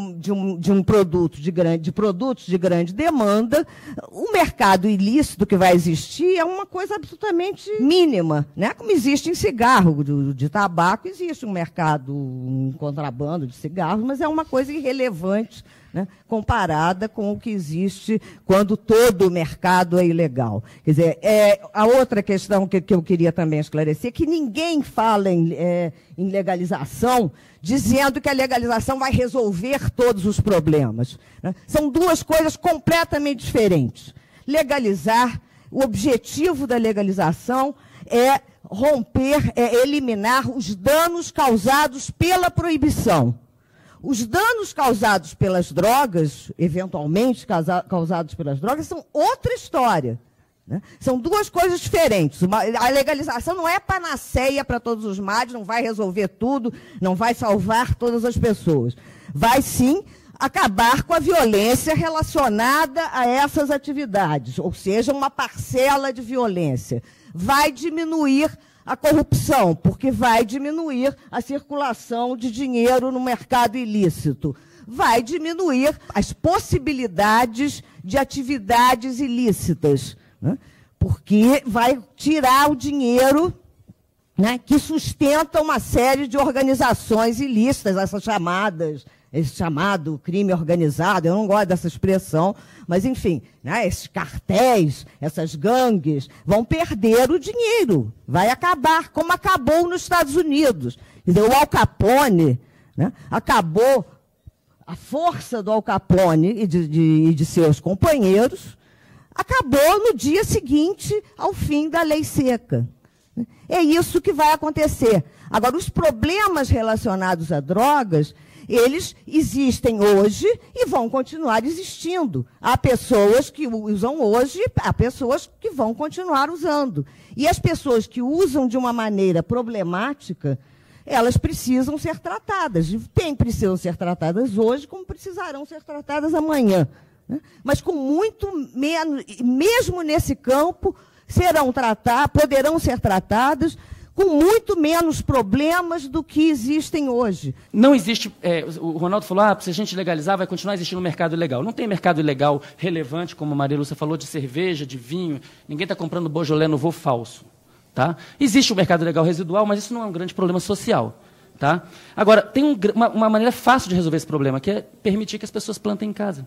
produtos de grande demanda, o mercado ilícito que vai existir é uma coisa absolutamente mínima. Né? Como existe em cigarro, de tabaco, existe um mercado, um contrabando de cigarros, mas é uma coisa irrelevante, né, comparada com o que existe quando todo o mercado é ilegal. Quer dizer, a outra questão que eu queria também esclarecer é que ninguém fala em legalização dizendo que a legalização vai resolver todos os problemas. Né? São duas coisas completamente diferentes. Legalizar, o objetivo da legalização é romper, é eliminar os danos causados pela proibição. Os danos causados pelas drogas, eventualmente causados pelas drogas, são outra história. Né? São duas coisas diferentes. A legalização não é panaceia para todos os males, não vai resolver tudo, não vai salvar todas as pessoas. Vai, sim, acabar com a violência relacionada a essas atividades, ou seja, uma parcela de violência. Vai diminuir a corrupção, porque vai diminuir a circulação de dinheiro no mercado ilícito. Vai diminuir as possibilidades de atividades ilícitas, né? Porque vai tirar o dinheiro, né, que sustenta uma série de organizações ilícitas, esse chamado crime organizado, eu não gosto dessa expressão, mas, enfim, né, esses cartéis, essas gangues, vão perder o dinheiro, vai acabar, como acabou nos Estados Unidos. Quer dizer, o Al Capone, né, acabou, a força do Al Capone e de seus companheiros, acabou no dia seguinte ao fim da lei seca. É isso que vai acontecer. Agora, os problemas relacionados a drogas, eles existem hoje e vão continuar existindo. Há pessoas que usam hoje, há pessoas que vão continuar usando. E as pessoas que usam de uma maneira problemática, elas precisam ser tratadas. Precisam ser tratadas hoje, como precisarão ser tratadas amanhã. Né? Mas com muito menos, mesmo nesse campo, poderão ser tratadas com muito menos problemas do que existem hoje. Não existe, o Ronaldo falou, se a gente legalizar, vai continuar existindo um mercado ilegal. Não tem mercado ilegal relevante, como a Maria Lúcia falou, de cerveja, de vinho. Ninguém está comprando Beaujolais Nouveau falso. Tá? Existe o mercado ilegal residual, mas isso não é um grande problema social. Tá? Agora, tem uma maneira fácil de resolver esse problema, que é permitir que as pessoas plantem em casa.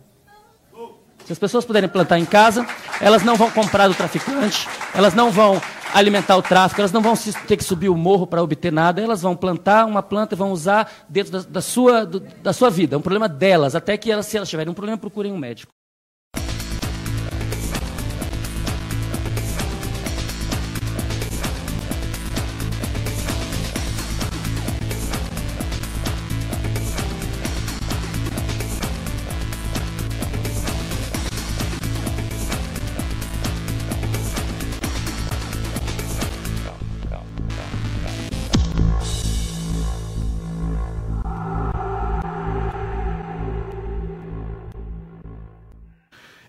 Se as pessoas puderem plantar em casa, elas não vão comprar do traficante, elas não vão alimentar o tráfico, elas não vão ter que subir o morro para obter nada, elas vão plantar uma planta e vão usar dentro da sua vida. É um problema delas, até que se elas tiverem um problema, procurem um médico.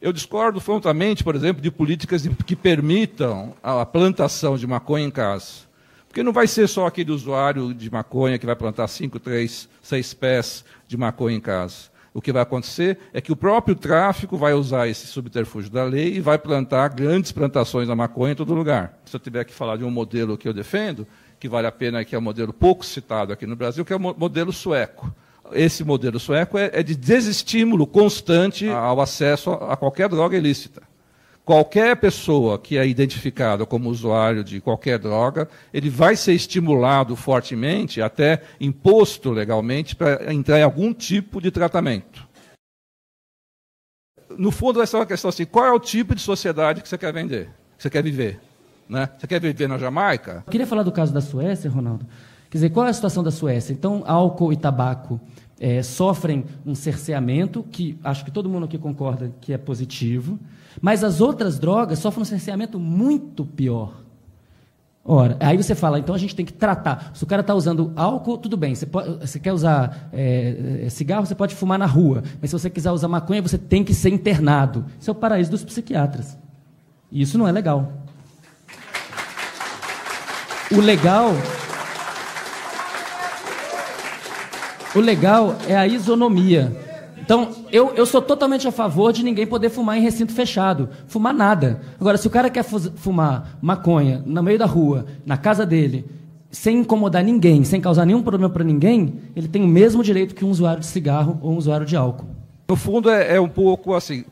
Eu discordo frontalmente, por exemplo, de políticas que permitam a plantação de maconha em casa. Porque não vai ser só aquele usuário de maconha que vai plantar 5, 3, 6 pés de maconha em casa. O que vai acontecer é que o próprio tráfico vai usar esse subterfúgio da lei e vai plantar grandes plantações da maconha em todo lugar. Se eu tiver que falar de um modelo que eu defendo, que vale a pena, que é um modelo pouco citado aqui no Brasil, que é o modelo sueco. Esse modelo sueco é de desestímulo constante ao acesso a qualquer droga ilícita. Qualquer pessoa que é identificada como usuário de qualquer droga, ele vai ser estimulado fortemente, até imposto legalmente, para entrar em algum tipo de tratamento. no fundo, essa é uma questão assim, qual é o tipo de sociedade que você quer vender, que você quer viver? Né? Você quer viver na Jamaica? Eu queria falar do caso da Suécia, Ronaldo. Quer dizer, qual é a situação da Suécia? Então, álcool e tabaco sofrem um cerceamento, que acho que todo mundo aqui concorda que é positivo, mas as outras drogas sofrem um cerceamento muito pior. Ora, aí você fala, então a gente tem que tratar. Se o cara está usando álcool, tudo bem. Você quer usar cigarro, você pode fumar na rua. Mas se você quiser usar maconha, você tem que ser internado. Isso é o paraíso dos psiquiatras. E isso não é legal. O legal é a isonomia. Então, eu sou totalmente a favor de ninguém poder fumar em recinto fechado. Fumar nada. Agora, se o cara quer fumar maconha no meio da rua, na casa dele, sem incomodar ninguém, sem causar nenhum problema para ninguém, ele tem o mesmo direito que um usuário de cigarro ou um usuário de álcool. No fundo, é um pouco assim,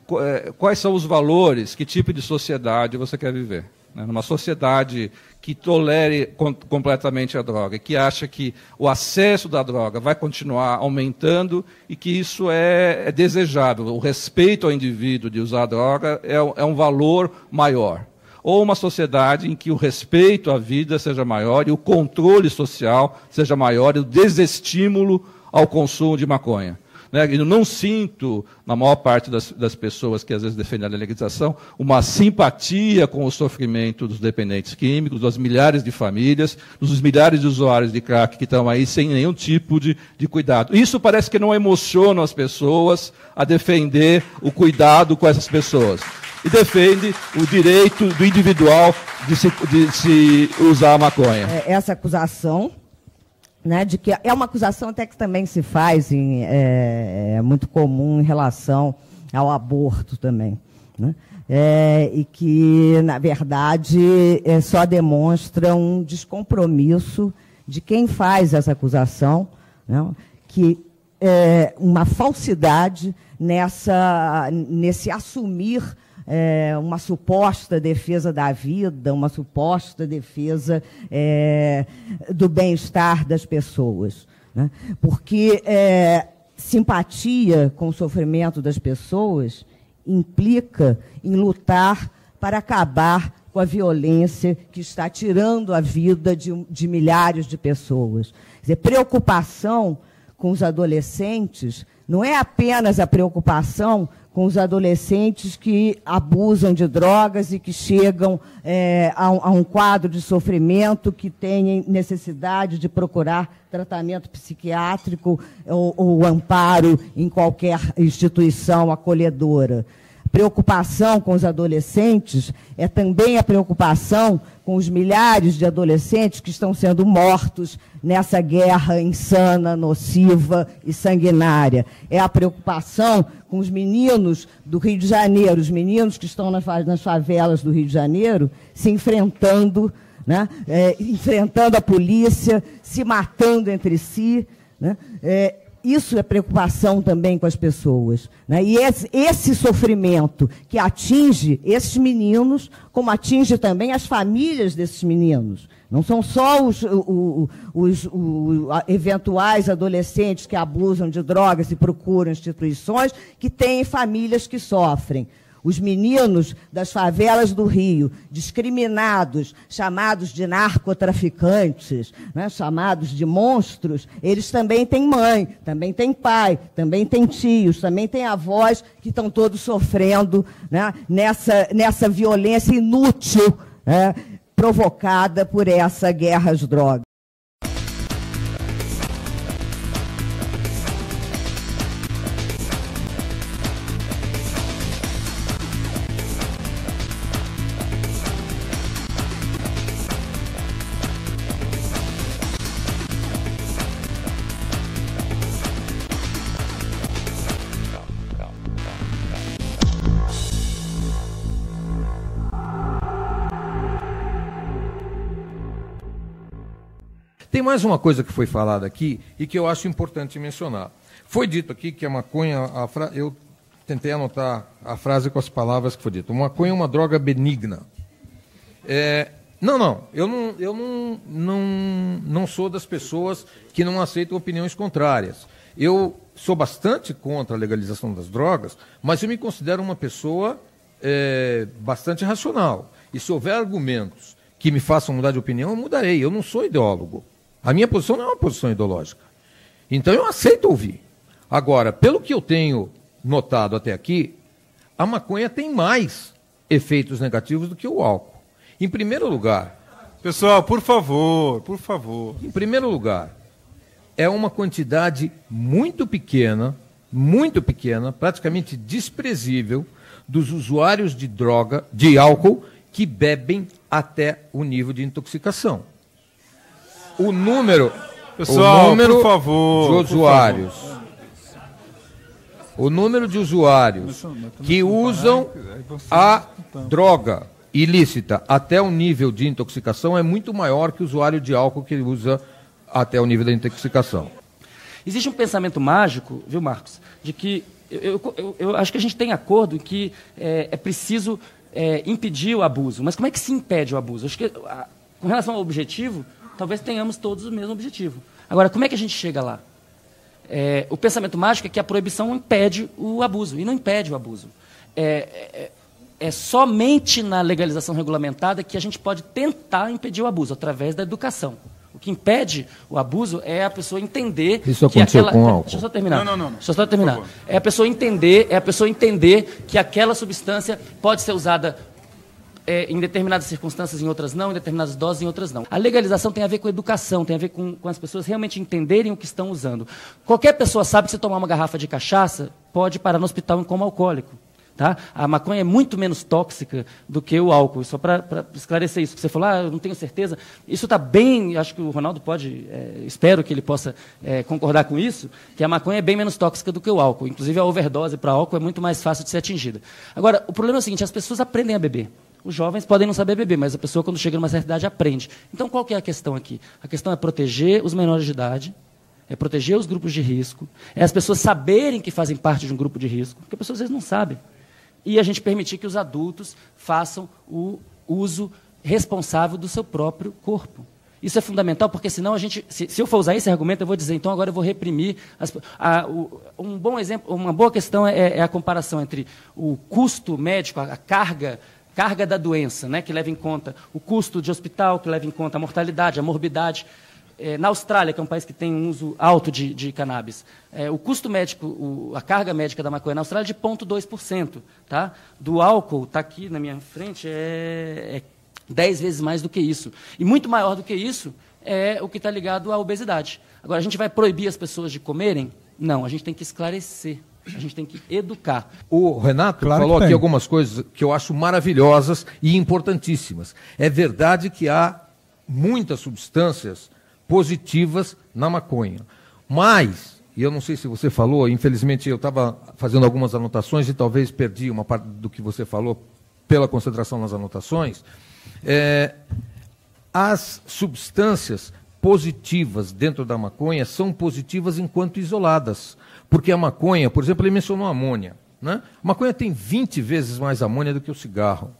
quais são os valores, que tipo de sociedade você quer viver? Numa sociedade que tolere completamente a droga, que acha que o acesso da droga vai continuar aumentando e que isso é desejável. O respeito ao indivíduo de usar a droga é um valor maior. Ou uma sociedade em que o respeito à vida seja maior e o controle social seja maior e o desestímulo ao consumo de maconha. Eu não sinto, na maior parte das pessoas que às vezes defendem a legalização, uma simpatia com o sofrimento dos dependentes químicos, das milhares de famílias, dos milhares de usuários de crack que estão aí sem nenhum tipo de cuidado. Isso parece que não emociona as pessoas a defender o cuidado com essas pessoas. E defende o direito do individual de se usar a maconha. Essa acusação... de que é uma acusação até que também se faz, é muito comum em relação ao aborto também. Né? E que, na verdade, só demonstra um descompromisso de quem faz essa acusação, né? Que uma falsidade nesse assumir uma suposta defesa da vida, uma suposta defesa do bem-estar das pessoas. Né? Porque simpatia com o sofrimento das pessoas implica em lutar para acabar com a violência que está tirando a vida de milhares de pessoas. Quer dizer, preocupação com os adolescentes não é apenas a preocupação com os adolescentes que abusam de drogas e que chegam a um quadro de sofrimento, que têm necessidade de procurar tratamento psiquiátrico ou amparo em qualquer instituição acolhedora. Preocupação com os adolescentes é também a preocupação com os milhares de adolescentes que estão sendo mortos nessa guerra insana, nociva e sanguinária. É a preocupação com os meninos do Rio de Janeiro, os meninos que estão nas favelas do Rio de Janeiro, se enfrentando, né? Enfrentando a polícia, se matando entre si, né? Isso é preocupação também com as pessoas. Né? E esse sofrimento que atinge esses meninos, como atinge também as famílias desses meninos. Não são só os eventuais adolescentes que abusam de drogas e procuram instituições, que têm famílias que sofrem. Os meninos das favelas do Rio, discriminados, chamados de narcotraficantes, né, chamados de monstros, eles também têm mãe, também têm pai, também têm tios, também têm avós que estão todos sofrendo, né, nessa violência inútil, né, provocada por essa guerra às drogas. Tem mais uma coisa que foi falada aqui e que eu acho importante mencionar. Foi dito aqui que a maconha, eu tentei anotar a frase com as palavras que foi dito. Maconha é uma droga benigna. Eu não sou das pessoas que não aceitam opiniões contrárias. Eu sou bastante contra a legalização das drogas, mas eu me considero uma pessoa bastante racional. E se houver argumentos que me façam mudar de opinião, eu mudarei. Eu não sou ideólogo. A minha posição não é uma posição ideológica. Então eu aceito ouvir. Agora, pelo que eu tenho notado até aqui, a maconha tem mais efeitos negativos do que o álcool. Em primeiro lugar... Pessoal, por favor. Em primeiro lugar, é uma quantidade muito pequena, praticamente desprezível, dos usuários de droga, de álcool, que bebem até o nível de intoxicação. O número, pessoal, por favor, de usuários, o número de usuários que usam a droga ilícita até o nível de intoxicação é muito maior que o usuário de álcool que usa até o nível da intoxicação. Existe um pensamento mágico, viu, Marcos, de que eu acho que a gente tem acordo em que é preciso impedir o abuso. Mas como é que se impede o abuso? Acho que, com relação ao objetivo, talvez tenhamos todos o mesmo objetivo. Agora, como é que a gente chega lá? O pensamento mágico é que a proibição impede o abuso, e não impede o abuso. É somente na legalização regulamentada que a gente pode tentar impedir o abuso, através da educação. O que impede o abuso é a pessoa entender... Isso aconteceu com álcool? Deixa eu só terminar. Não. Deixa eu só terminar. É a pessoa entender que aquela substância pode ser usada em determinadas circunstâncias, em outras não, em determinadas doses, em outras não. A legalização tem a ver com educação, tem a ver com as pessoas realmente entenderem o que estão usando. Qualquer pessoa sabe que se tomar uma garrafa de cachaça, pode parar no hospital em coma alcoólico. Tá? A maconha é muito menos tóxica do que o álcool. Só para esclarecer isso, que você falou, eu não tenho certeza. Isso está bem, acho que o Ronaldo pode, espero que ele possa concordar com isso, que a maconha é bem menos tóxica do que o álcool. Inclusive, a overdose para álcool é muito mais fácil de ser atingida. Agora, o problema é o seguinte, as pessoas aprendem a beber. Os jovens podem não saber beber, mas a pessoa, quando chega numa certa idade, aprende. Então, qual que é a questão aqui? A questão é proteger os menores de idade, é proteger os grupos de risco, é as pessoas saberem que fazem parte de um grupo de risco, porque as pessoas, às vezes, não sabem. E a gente permitir que os adultos façam o uso responsável do seu próprio corpo. Isso é fundamental, porque senão a gente, se eu for usar esse argumento, eu vou dizer, então agora eu vou reprimir. Um bom exemplo, uma boa questão é a comparação entre o custo médico, a carga da doença, né, que leva em conta o custo de hospital, que leva em conta a mortalidade, a morbidade. Na Austrália, que é um país que tem um uso alto de cannabis, o custo médico, a carga médica da maconha na Austrália é de 0,2%. Tá? Do álcool, está aqui na minha frente, é 10 vezes mais do que isso. E muito maior do que isso é o que está ligado à obesidade. Agora, a gente vai proibir as pessoas de comerem? Não, a gente tem que esclarecer. A gente tem que educar. O Renato falou aqui algumas coisas que eu acho maravilhosas e importantíssimas. É verdade que há muitas substâncias positivas na maconha. Mas, e eu não sei se você falou, infelizmente eu estava fazendo algumas anotações e talvez perdi uma parte do que você falou pela concentração nas anotações, as substâncias positivas dentro da maconha são positivas enquanto isoladas. Porque a maconha, por exemplo, ele mencionou a amônia. Né? A maconha tem 20 vezes mais amônia do que o cigarro.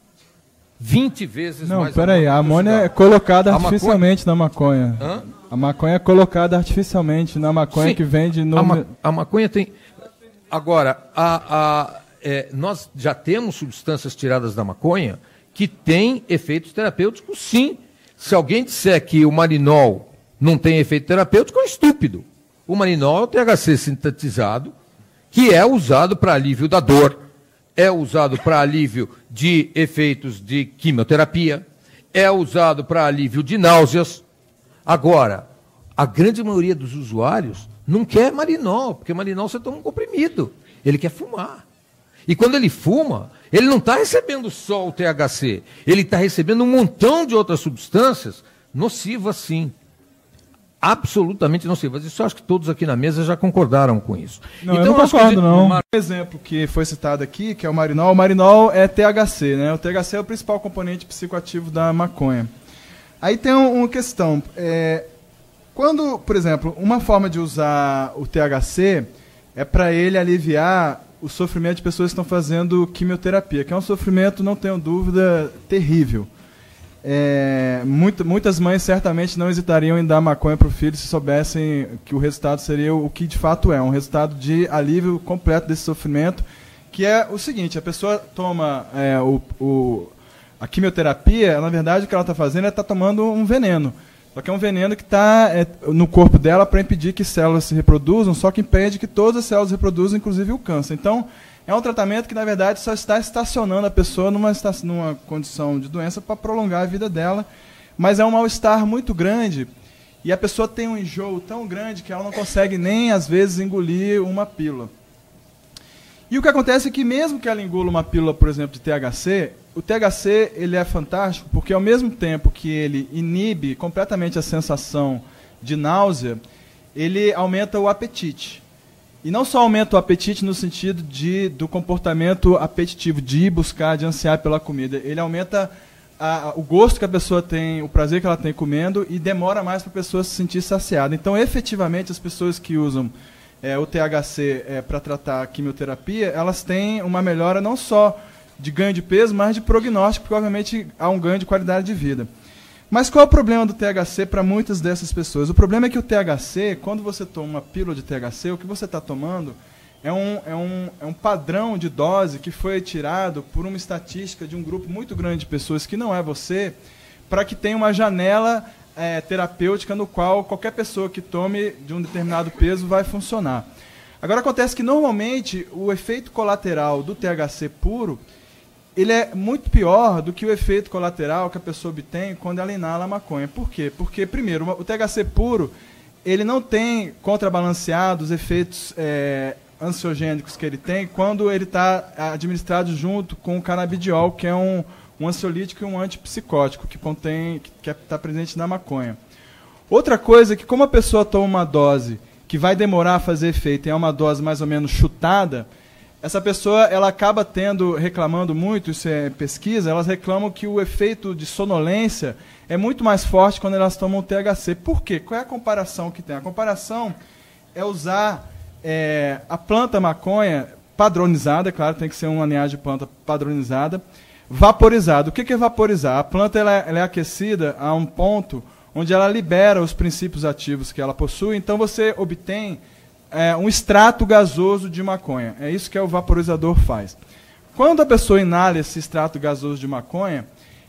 20 vezes mais amônia. Não, peraí, a amônia é colocada artificialmente na maconha. Hã? A maconha é colocada artificialmente na maconha. Sim, que vende no... A maconha tem... Agora, nós já temos substâncias tiradas da maconha que têm efeitos terapêuticos, sim. Se alguém disser que o marinol não tem efeito terapêutico, é estúpido. O marinol é o THC sintetizado, que é usado para alívio da dor, é usado para alívio de efeitos de quimioterapia, é usado para alívio de náuseas. Agora, a grande maioria dos usuários não quer marinol, porque marinol você toma um comprimido. Ele quer fumar. E quando ele fuma, ele não está recebendo só o THC, ele está recebendo um montão de outras substâncias nocivas, sim. Absolutamente nocivas. Isso eu acho que todos aqui na mesa já concordaram com isso. Não, então, eu não concordo, não. Um exemplo que foi citado aqui, que é o marinol é THC, né? O THC é o principal componente psicoativo da maconha. Aí tem uma questão. Quando, por exemplo, uma forma de usar o THC é para ele aliviar o sofrimento de pessoas que estão fazendo quimioterapia, que é um sofrimento, não tenho dúvida, terrível. muitas mães certamente não hesitariam em dar maconha para o filho se soubessem que o resultado seria o que de fato é, um resultado de alívio completo desse sofrimento, que é o seguinte: a pessoa toma a quimioterapia, na verdade o que ela está fazendo é estar tomando um veneno. Só que é um veneno que está no corpo dela para impedir que células se reproduzam, só que impede que todas as células reproduzam, inclusive o câncer. Então, é um tratamento que, na verdade, só está estacionando a pessoa numa condição de doença para prolongar a vida dela, mas é um mal-estar muito grande e a pessoa tem um enjoo tão grande que ela não consegue nem, às vezes, engolir uma pílula. E o que acontece é que, mesmo que ela engula uma pílula, por exemplo, de THC, o THC ele é fantástico porque, ao mesmo tempo que ele inibe completamente a sensação de náusea, ele aumenta o apetite. E não só aumenta o apetite no sentido do comportamento apetitivo, de ir buscar, de ansiar pela comida. Ele aumenta o gosto que a pessoa tem, o prazer que ela tem comendo, e demora mais para a pessoa se sentir saciada. Então, efetivamente, as pessoas que usam o THC para tratar a quimioterapia, elas têm uma melhora não só de ganho de peso, mas de prognóstico, porque, obviamente, há um ganho de qualidade de vida. Mas qual é o problema do THC para muitas dessas pessoas? O problema é que o THC, quando você toma uma pílula de THC, o que você está tomando é um padrão de dose que foi tirado por uma estatística de um grupo muito grande de pessoas, que não é você, para que tenha uma janela terapêutica no qual qualquer pessoa que tome de um determinado peso vai funcionar. Agora, acontece que, normalmente, o efeito colateral do THC puro ele é muito pior do que o efeito colateral que a pessoa obtém quando ela inala a maconha. Por quê? Porque, primeiro, o THC puro ele não tem contrabalanceado os efeitos ansiogênicos que ele tem quando ele está administrado junto com o canabidiol, que é um ansiolítico e um antipsicótico que está presente na maconha. Outra coisa é que, como a pessoa toma uma dose que vai demorar a fazer efeito e é uma dose mais ou menos chutada, essa pessoa ela acaba reclamando muito, isso é pesquisa, elas reclamam que o efeito de sonolência é muito mais forte quando elas tomam THC. Por quê? Qual é a comparação que tem? A comparação é usar a planta maconha padronizada, claro, tem que ser uma linhagem de planta padronizada, vaporizada. O que é vaporizar? A planta ela é aquecida a um ponto onde ela libera os princípios ativos que ela possui, então você obtém um extrato gasoso de maconha. É isso que o vaporizador faz. Quando a pessoa inala esse extrato gasoso de maconha,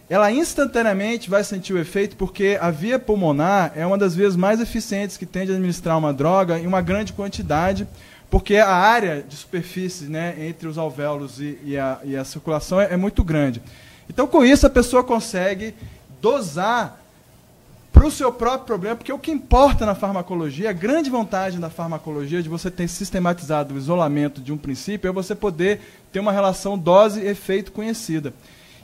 ela instantaneamente vai sentir o efeito, porque a via pulmonar é uma das vias mais eficientes que tem de administrar uma droga em uma grande quantidade, porque a área de superfície, né, entre os alvéolos e a circulação é muito grande. Então, com isso, a pessoa consegue dosar para o seu próprio problema, porque o que importa na farmacologia, a grande vantagem da farmacologia, de você ter sistematizado o isolamento de um princípio, é você poder ter uma relação dose-efeito conhecida.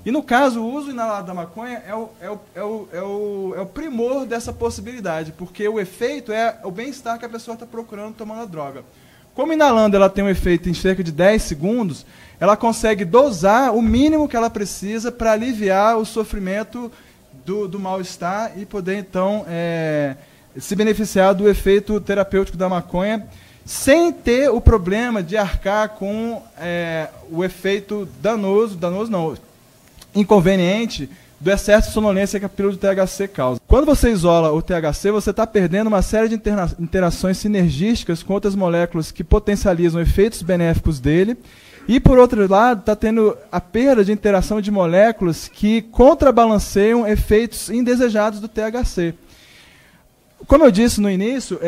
E, no caso, o uso inalado da maconha é o primor dessa possibilidade, porque o efeito é o bem-estar que a pessoa está procurando tomando a droga. Como inalando ela tem um efeito em cerca de 10 segundos, ela consegue dosar o mínimo que ela precisa para aliviar o sofrimento do mal-estar e poder, então, se beneficiar do efeito terapêutico da maconha, sem ter o problema de arcar com o efeito inconveniente do excesso de sonolência que a pílula de THC causa. Quando você isola o THC, você está perdendo uma série de interações sinergísticas com outras moléculas que potencializam efeitos benéficos dele. E, por outro lado, está tendo a perda de interação de moléculas que contrabalanceiam efeitos indesejados do THC. Como eu disse no início,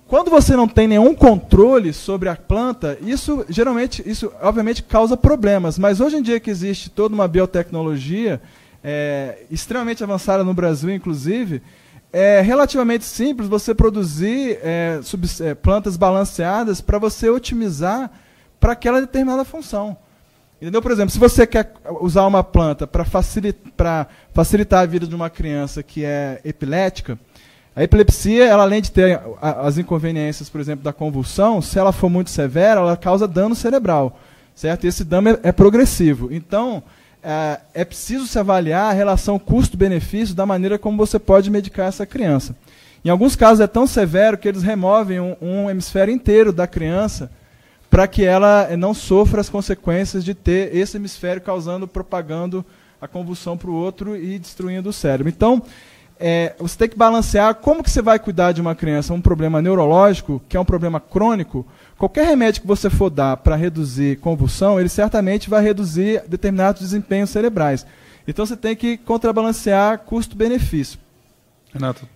quando você não tem nenhum controle sobre a planta, isso obviamente causa problemas. Mas hoje em dia que existe toda uma biotecnologia extremamente avançada no Brasil, inclusive, é relativamente simples você produzir plantas balanceadas para você otimizar para aquela determinada função. Entendeu? Por exemplo, se você quer usar uma planta para facilitar a vida de uma criança que é epilética, a epilepsia, ela, além de ter as inconveniências, por exemplo, da convulsão, se ela for muito severa, ela causa dano cerebral, certo? E esse dano é progressivo. Então, é preciso se avaliar a relação custo-benefício da maneira como você pode medicar essa criança. Em alguns casos é tão severo que eles removem um hemisfério inteiro da criança para que ela não sofra as consequências de ter esse hemisfério propagando a convulsão para o outro e destruindo o cérebro. Então, você tem que balancear como que você vai cuidar de uma criança, um problema neurológico, que é um problema crônico. Qualquer remédio que você for dar para reduzir convulsão, ele certamente vai reduzir determinados desempenhos cerebrais. Então, você tem que contrabalancear custo-benefício. Renato,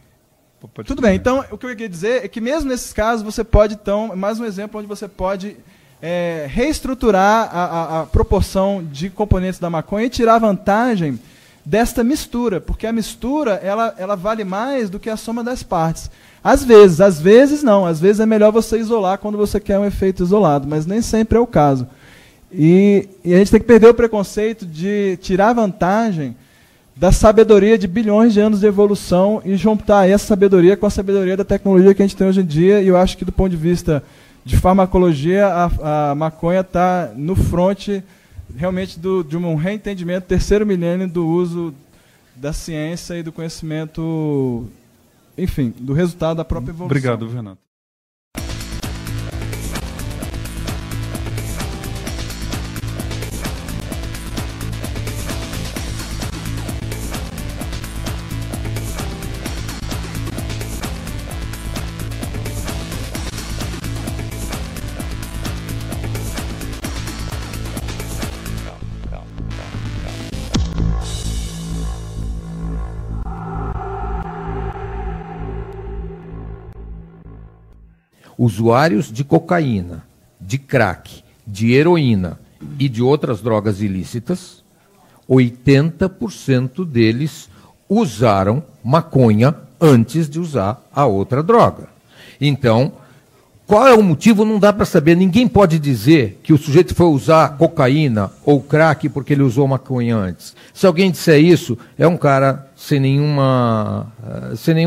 tudo bem. Então, o que eu queria dizer é que mesmo nesses casos, você pode, então, mais um exemplo onde você pode reestruturar a proporção de componentes da maconha e tirar vantagem desta mistura, porque a mistura ela vale mais do que a soma das partes. Às vezes não. Às vezes é melhor você isolar quando você quer um efeito isolado, mas nem sempre é o caso. E a gente tem que perder o preconceito de tirar vantagem da sabedoria de bilhões de anos de evolução e juntar essa sabedoria com a sabedoria da tecnologia que a gente tem hoje em dia. E eu acho que, do ponto de vista de farmacologia, a maconha está no fronte realmente de um reentendimento, terceiro milênio do uso da ciência e do conhecimento, enfim, do resultado da própria evolução. Obrigado, Renato. Usuários de cocaína, de crack, de heroína e de outras drogas ilícitas, 80% deles usaram maconha antes de usar a outra droga. Então, qual é o motivo? Não dá para saber. Ninguém pode dizer que o sujeito foi usar cocaína ou crack porque ele usou maconha antes. Se alguém disser isso, é um cara sem nenhum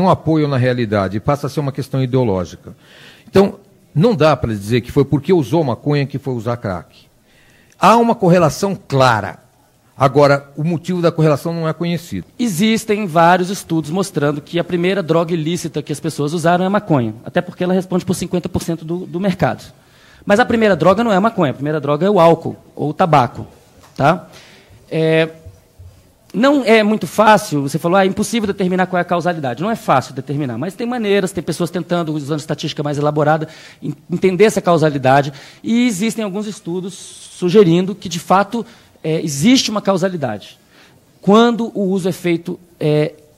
apoio na realidade. Passa a ser uma questão ideológica. Então, não dá para dizer que foi porque usou maconha que foi usar crack. Há uma correlação clara. Agora, o motivo da correlação não é conhecido. Existem vários estudos mostrando que a primeira droga ilícita que as pessoas usaram é a maconha, até porque ela responde por 50% do mercado. Mas a primeira droga não é a maconha, a primeira droga é o álcool, ou o tabaco. Tá? Não é muito fácil, você falou, é impossível determinar qual é a causalidade. Não é fácil determinar, mas tem maneiras, tem pessoas tentando, usando estatística mais elaborada, entender essa causalidade. E existem alguns estudos sugerindo que, de fato, existe uma causalidade quando o uso é feito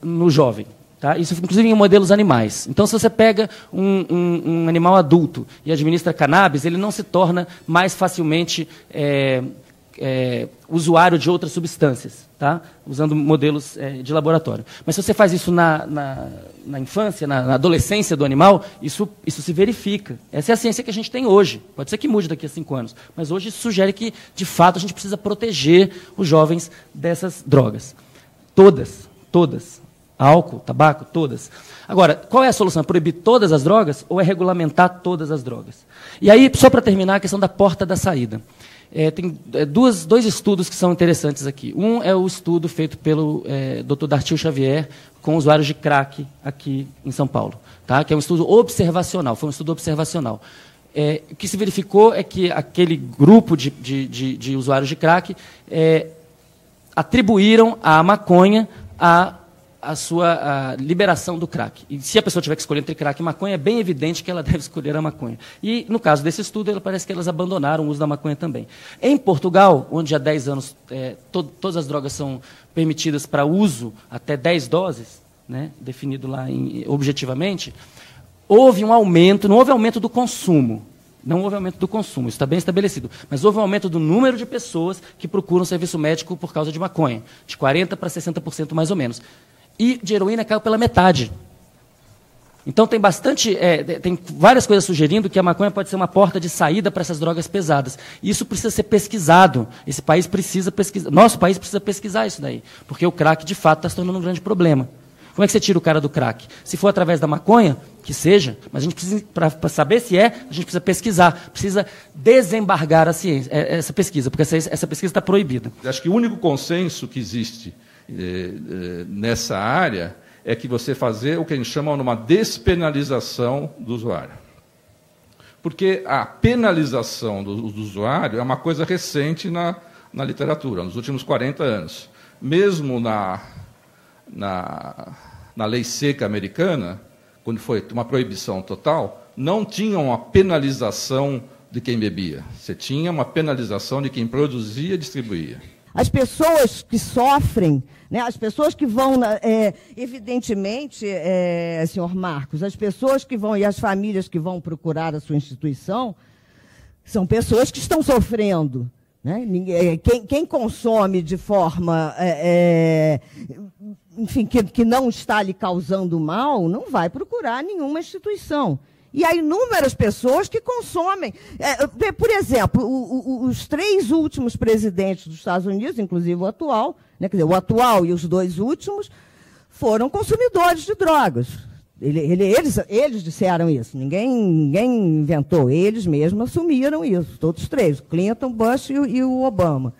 no jovem. Tá? Isso, inclusive, em modelos animais. Então, se você pega um animal adulto e administra cannabis, ele não se torna mais facilmente usuário de outras substâncias, tá? Usando modelos de laboratório. Mas se você faz isso na infância, na adolescência do animal, isso se verifica. Essa é a ciência que a gente tem hoje. Pode ser que mude daqui a 5 anos, mas hoje isso sugere que, de fato, a gente precisa proteger os jovens dessas drogas. Todas. Álcool, tabaco, todas. Agora, qual é a solução? É proibir todas as drogas ou é regulamentar todas as drogas? E aí, só para terminar, a questão da porta da saída. Tem dois estudos que são interessantes aqui. Um é o estudo feito pelo Dr. Dartil Xavier com usuários de crack aqui em São Paulo, tá? Que é um estudo observacional, foi um estudo observacional. O que se verificou é que aquele grupo de usuários de crack atribuíram à maconha a sua liberação do crack. E se a pessoa tiver que escolher entre crack e maconha, é bem evidente que ela deve escolher a maconha. E, no caso desse estudo, parece que elas abandonaram o uso da maconha também. Em Portugal, onde há 10 anos todas as drogas são permitidas para uso até 10 doses, né, definido lá objetivamente, houve um aumento, não houve aumento do consumo. Não houve aumento do consumo, isso está bem estabelecido. Mas houve um aumento do número de pessoas que procuram serviço médico por causa de maconha, de 40% para 60% mais ou menos. E de heroína caiu pela metade. Então tem tem várias coisas sugerindo que a maconha pode ser uma porta de saída para essas drogas pesadas. E isso precisa ser pesquisado. Esse país precisa pesquisar. Nosso país precisa pesquisar isso daí. Porque o crack, de fato, está se tornando um grande problema. Como é que você tira o cara do crack? Se for através da maconha, que seja, mas a gente precisa, para saber se a gente precisa pesquisar, precisa desembargar a ciência, essa pesquisa, porque essa pesquisa está proibida. Acho que o único consenso que existe nessa área é que você fazer o que a gente chama de uma despenalização do usuário. Porque a penalização do usuário é uma coisa recente na literatura, nos últimos 40 anos. mesmo na lei seca americana, quando foi uma proibição total, não tinha uma penalização de quem bebia. Você tinha uma penalização de quem produzia e distribuía. As pessoas que sofrem, né, as pessoas que vão, evidentemente, senhor Marcos, as pessoas que vão e as famílias que vão procurar a sua instituição são pessoas que estão sofrendo. Né? Quem consome de forma, enfim, que não está lhe causando mal, não vai procurar nenhuma instituição. E há inúmeras pessoas que consomem. Por exemplo, os 3 últimos presidentes dos Estados Unidos, inclusive o atual, né, quer dizer, o atual e os 2 últimos, foram consumidores de drogas. Eles disseram isso, ninguém inventou, eles mesmos assumiram isso, todos 3, Clinton, Bush e o Obama.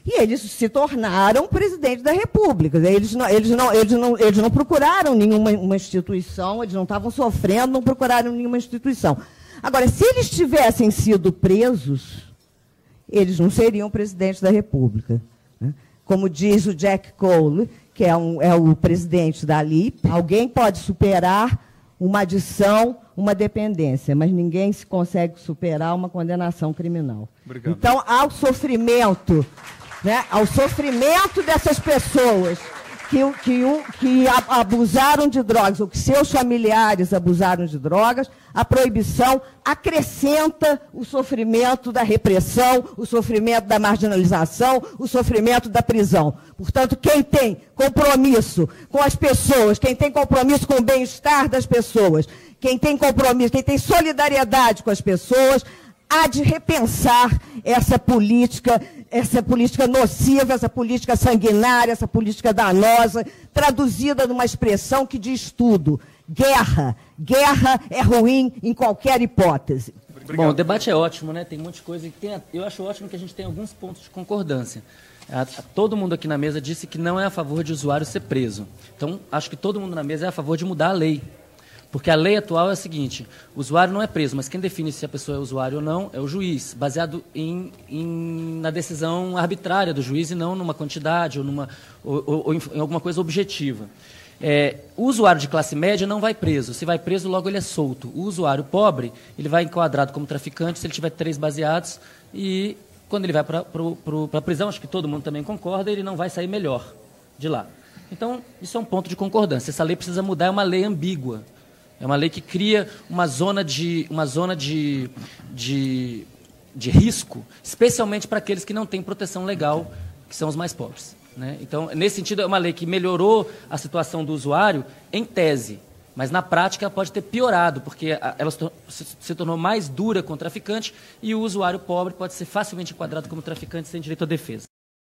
E eles se tornaram presidente da República. Eles não procuraram nenhuma instituição, eles não estavam sofrendo, não procuraram nenhuma instituição. Agora, se eles tivessem sido presos, eles não seriam presidentes da República. Né? Como diz o Jack Cole, que é o presidente da LIP, alguém pode superar uma adição, uma dependência, mas ninguém se consegue superar uma condenação criminal. Obrigado. Então, ao sofrimento dessas pessoas que abusaram de drogas, ou que seus familiares abusaram de drogas, a proibição acrescenta o sofrimento da repressão, o sofrimento da marginalização, o sofrimento da prisão. Portanto, quem tem compromisso com as pessoas, quem tem compromisso com o bem-estar das pessoas, quem tem compromisso, quem tem solidariedade com as pessoas, há de repensar essa política nociva, essa política sanguinária, essa política danosa, traduzida numa expressão que diz tudo. Guerra. Guerra é ruim em qualquer hipótese. Obrigado. Bom, o debate é ótimo, né? Tem um monte de coisa. Eu acho ótimo que a gente tem alguns pontos de concordância. Todo mundo aqui na mesa disse que não é a favor de usuário ser preso. Então, acho que todo mundo na mesa é a favor de mudar a lei. Porque a lei atual é a seguinte: o usuário não é preso, mas quem define se a pessoa é usuário ou não é o juiz, baseado na decisão arbitrária do juiz e não numa quantidade ou em alguma coisa objetiva. O usuário de classe média não vai preso. Se vai preso, logo ele é solto. O usuário pobre, ele vai enquadrado como traficante se ele tiver 3 baseados e quando ele vai para a prisão, acho que todo mundo também concorda, ele não vai sair melhor de lá. Então, isso é um ponto de concordância. Essa lei precisa mudar, é uma lei ambígua. É uma lei que cria uma zona de risco, especialmente para aqueles que não têm proteção legal, que são os mais pobres. Né? Então, nesse sentido, é uma lei que melhorou a situação do usuário em tese, mas na prática ela pode ter piorado, porque ela se tornou mais dura com o traficante e o usuário pobre pode ser facilmente enquadrado como traficante sem direito à defesa.